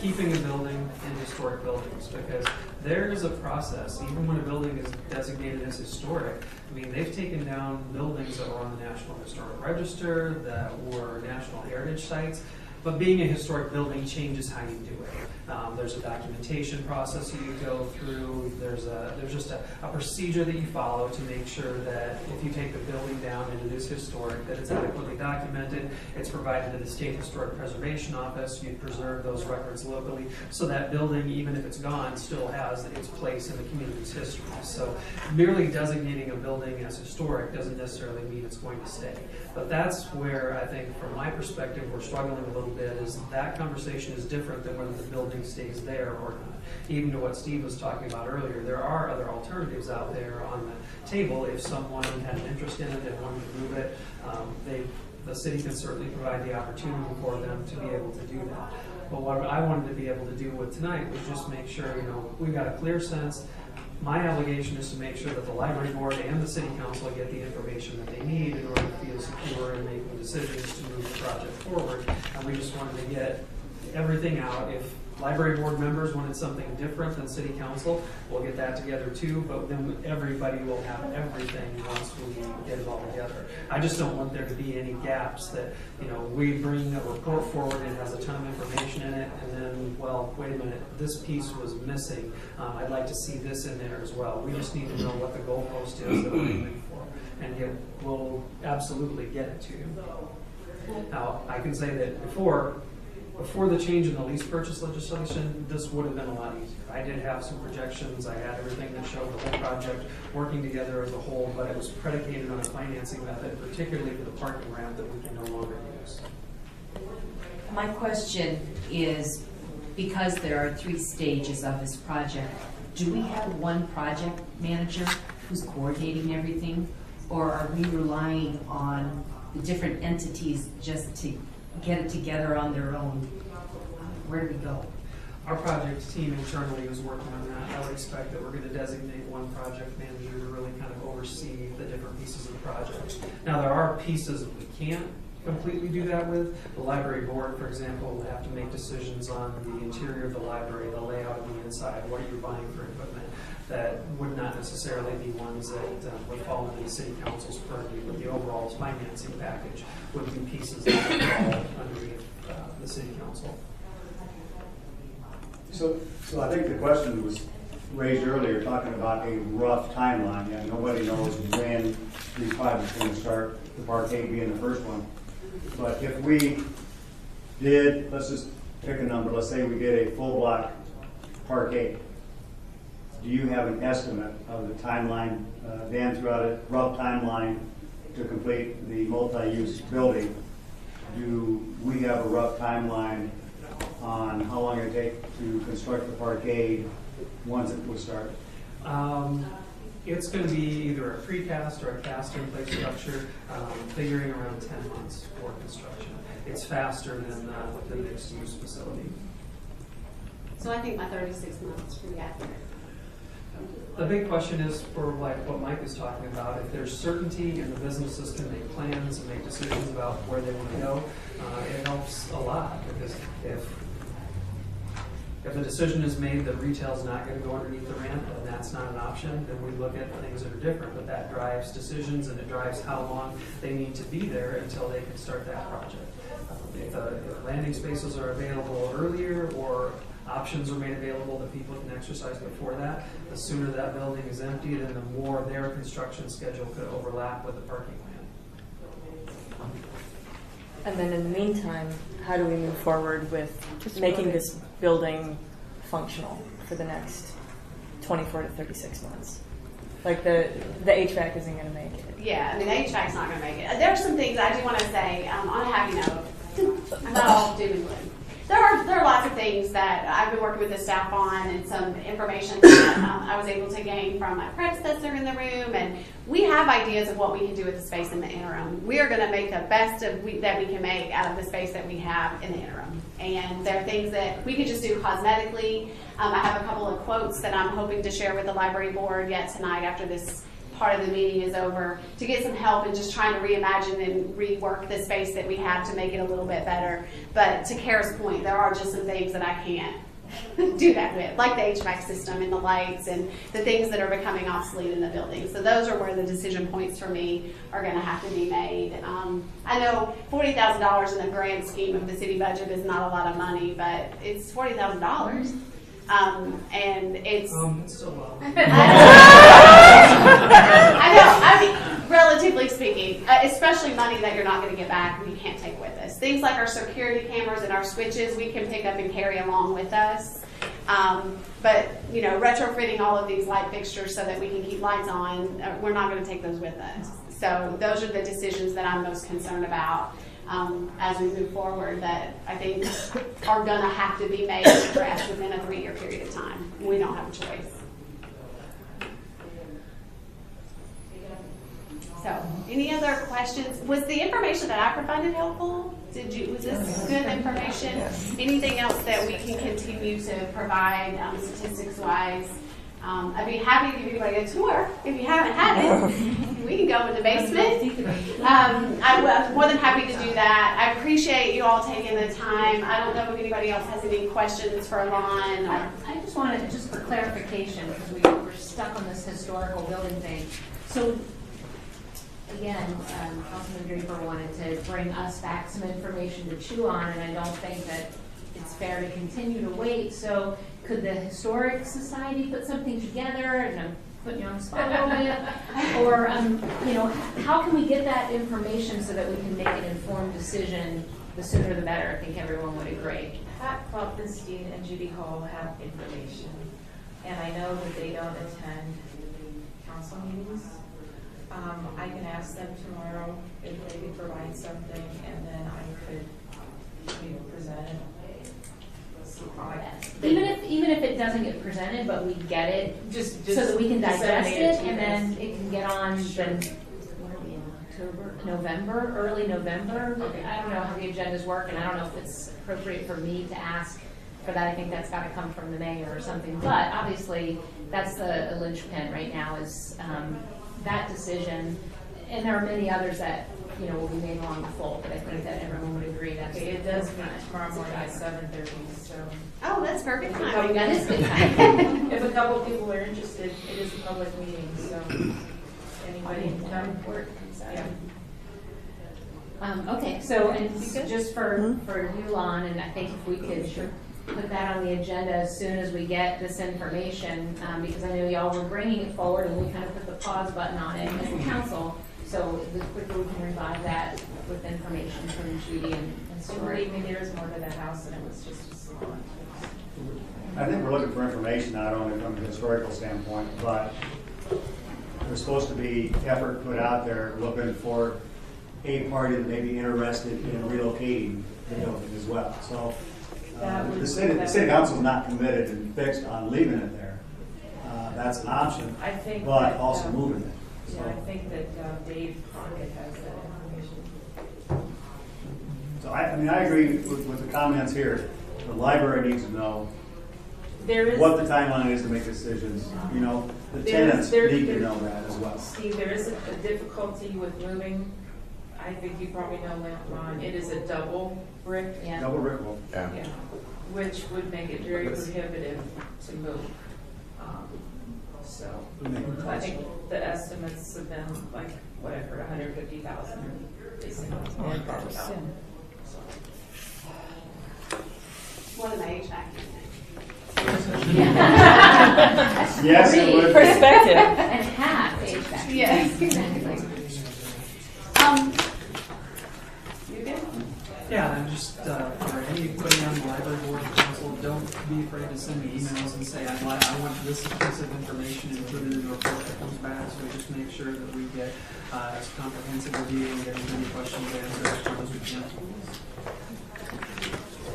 keeping a building and historic buildings, because there is a process, even when a building is designated as historic. I mean, they've taken down buildings that were on the National Historic Register, that were National Heritage Sites, but being a historic building changes how you do it. There's a documentation process you go through. There's just a procedure that you follow to make sure that if you take the building down and it is historic, that it's adequately documented. It's provided to the State Historic Preservation Office. You preserve those records locally, so that building, even if it's gone, still has its place in the community's history. So merely designating a building as historic doesn't necessarily mean it's going to stay. But that's where I think, from my perspective, we're struggling a little bit, is that conversation is different than whether the building stays there or not. Even to what Steve was talking about earlier, there are other alternatives out there on the table. If someone had an interest in it and wanted to move it, the city can certainly provide the opportunity for them to be able to do that. But what I wanted to be able to do with tonight was just make sure, we've got a clear sense. My obligation is to make sure that the library board and the city council get the information that they need in order to feel secure in making decisions to move the project forward. And we just wanted to get everything out. If library board members wanted something different than city council, we'll get that together too, but then everybody will have everything once we get it all together. I just don't want there to be any gaps that, we bring a report forward and it has a ton of information in it, and then, well, wait a minute, this piece was missing. I'd like to see this in there as well. We just need to know what the goalpost is that we're aiming for, and we'll absolutely get it to you. Now, I can say that before the change in the lease purchase legislation, this would have been a lot easier. I did have some projections. I had everything that showed the whole project working together as a whole, but it was predicated on a financing method, particularly for the parking ramp, that we can no longer use. My question is, because there are 3 stages of this project, do we have one project manager who's coordinating everything, or are we relying on the different entities just to get it together on their own? Where do we go? Our project team internally is working on that. I would expect that we're going to designate one project manager to really kind of oversee the different pieces of the project. Now, there are pieces that we can't completely do that with. The library board, for example, will have to make decisions on the interior of the library, the layout of the inside, what are you buying for equipment. That would not necessarily be ones that would fall into the city council's purview, but the overall financing package would be pieces that would fall underneath the city council. So I think the question was raised earlier, talking about a rough timeline. Yeah, nobody knows when these projects are going to start, the parkade being the first one. But if we did, let's just pick a number, let's say we did a full block parkade. Do you have an estimate of the timeline, Dan threw out a rough timeline to complete the multi-use building? Do we have a rough timeline on how long it would take to construct the parkade once it was started? It's going to be either a precast or a cast-in-place structure, figuring around 10 months for construction. It's faster than the mixed-use facility. So I think my 36 months is pretty accurate. The big question is, for like what Mike is talking about, if there's certainty and the businesses can make plans and make decisions about where they want to go, it helps a lot, because if the decision is made that retail is not going to go underneath the ramp and that's not an option, then we look at things that are different, but that drives decisions and it drives how long they need to be there until they can start that project. If landing spaces are available earlier, or options are made available that people can exercise before that, the sooner that building is emptied and the more their construction schedule could overlap with the parking land. And then in the meantime, how do we move forward with making this building functional for the next 24 to 36 months? Like the HVAC isn't going to make it. Yeah, I mean, the HVAC's not going to make it. There are some things I do want to say on a happy note. I'm not all doom and gloom. There are lots of things that I've been working with the staff on, and some information that I was able to gain from my predecessor in the room, and we have ideas of what we can do with the space in the interim. We are going to make the best that we can make out of the space that we have in the interim, and there are things that we could just do cosmetically. I have a couple of quotes that I'm hoping to share with the library board yet tonight after this part of the meeting is over, to get some help in just trying to reimagine and rework the space that we have to make it a little bit better. But to Kara's point, there are just some things that I can't do that with, like the HVAC system and the lights and the things that are becoming obsolete in the building. So those are where the decision points for me are going to have to be made. I know $40,000 in the grand scheme of the city budget is not a lot of money, but it's $40,000. And it's still low. I know. I mean, relatively speaking, especially money that you're not going to get back and you can't take with us. Things like our security cameras and our switches, we can pick up and carry along with us. But you know, retrofitting all of these light fixtures so that we can keep lights on, we're not going to take those with us. So those are the decisions that I'm most concerned about as we move forward, that I think are going to have to be made and addressed within a 3-year period of time. We don't have a choice. So, any other questions? Was the information that I provided helpful? Was this good information? Anything else that we can continue to provide statistics-wise? I'd be happy to give anybody a tour if you haven't had it. We can go in the basement. I'm more than happy to do that. I appreciate you all taking the time. I don't know if anybody else has any questions for Lon. I just wanted, just for clarification, because we're stuck on this historical building thing. So, again, Councilman Draper wanted to bring us back some information to chew on, and I don't think that it's fair to continue to wait. So could the Historic Society put something together, and I'm putting you on the spot a little bit, or you know, how can we get that information so that we can make an informed decision? The sooner the better. I think everyone would agree. Pat Klopfenstein and Judy Hall have information, and I know that they don't attend council meetings. I can ask them tomorrow if they could provide something, and then I could present it. Even if it doesn't get presented, but we get it, just so that we can digest it, and then it can get on. Then what are we in October, November, early November? Okay. I don't know how the agendas work, and I don't know if it's appropriate for me to ask for that. I think that's got to come from the mayor or something. But obviously, that's the linchpin right now is that decision, and there are many others that will be made along the fold. But I think that everyone would agree that's it does meet tomorrow morning at 7:30. So that's perfect time. That is good time. If a couple people are interested, it is a public meeting, so anybody can come. Yeah. Okay, so and just for you, Lon, and I think if we could put that on the agenda as soon as we get this information, because I know y'all were bringing it forward, and we kind of put the pause button on it as a council. So the quicker we can revive that with information from Judy and Stuart. Believe me, there is more to that house than it was just a small. I think we're looking for information not only from a historical standpoint, but there's supposed to be effort put out there looking for a party that may be interested in relocating the building as well. So the city council is not committed and fixed on leaving it there. That's an option, I think but that, also moving it. So, I think that Dave Crockett has that information. So I agree with the comments here. The library needs to know what the timeline is to make decisions. The tenants need to know that as well. Steve, there is a difficulty with moving. I think you probably know Ron. It is a double brick. Yeah. Double brick wall. Yeah. Which would make it very prohibitive to move. So I think the estimates have been like what I've heard, 150,000. What an HVAC Yes, it would. Perspective. And half HVAC. Yes, exactly. You good? Yeah, and just for anybody on the library board and council, don't be afraid to send me emails and say, I want this piece of information included in the report that comes back, so we just make sure that we get as comprehensive review and get as many questions answered as far as we can.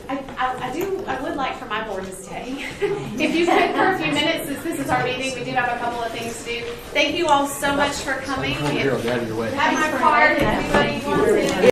I would like for my board to stay. If you could for a few minutes, since this is our meeting, we do have a couple of things to do. Thank you all so much for coming. Here, I'll get out of your way. Have my card if anybody wants it.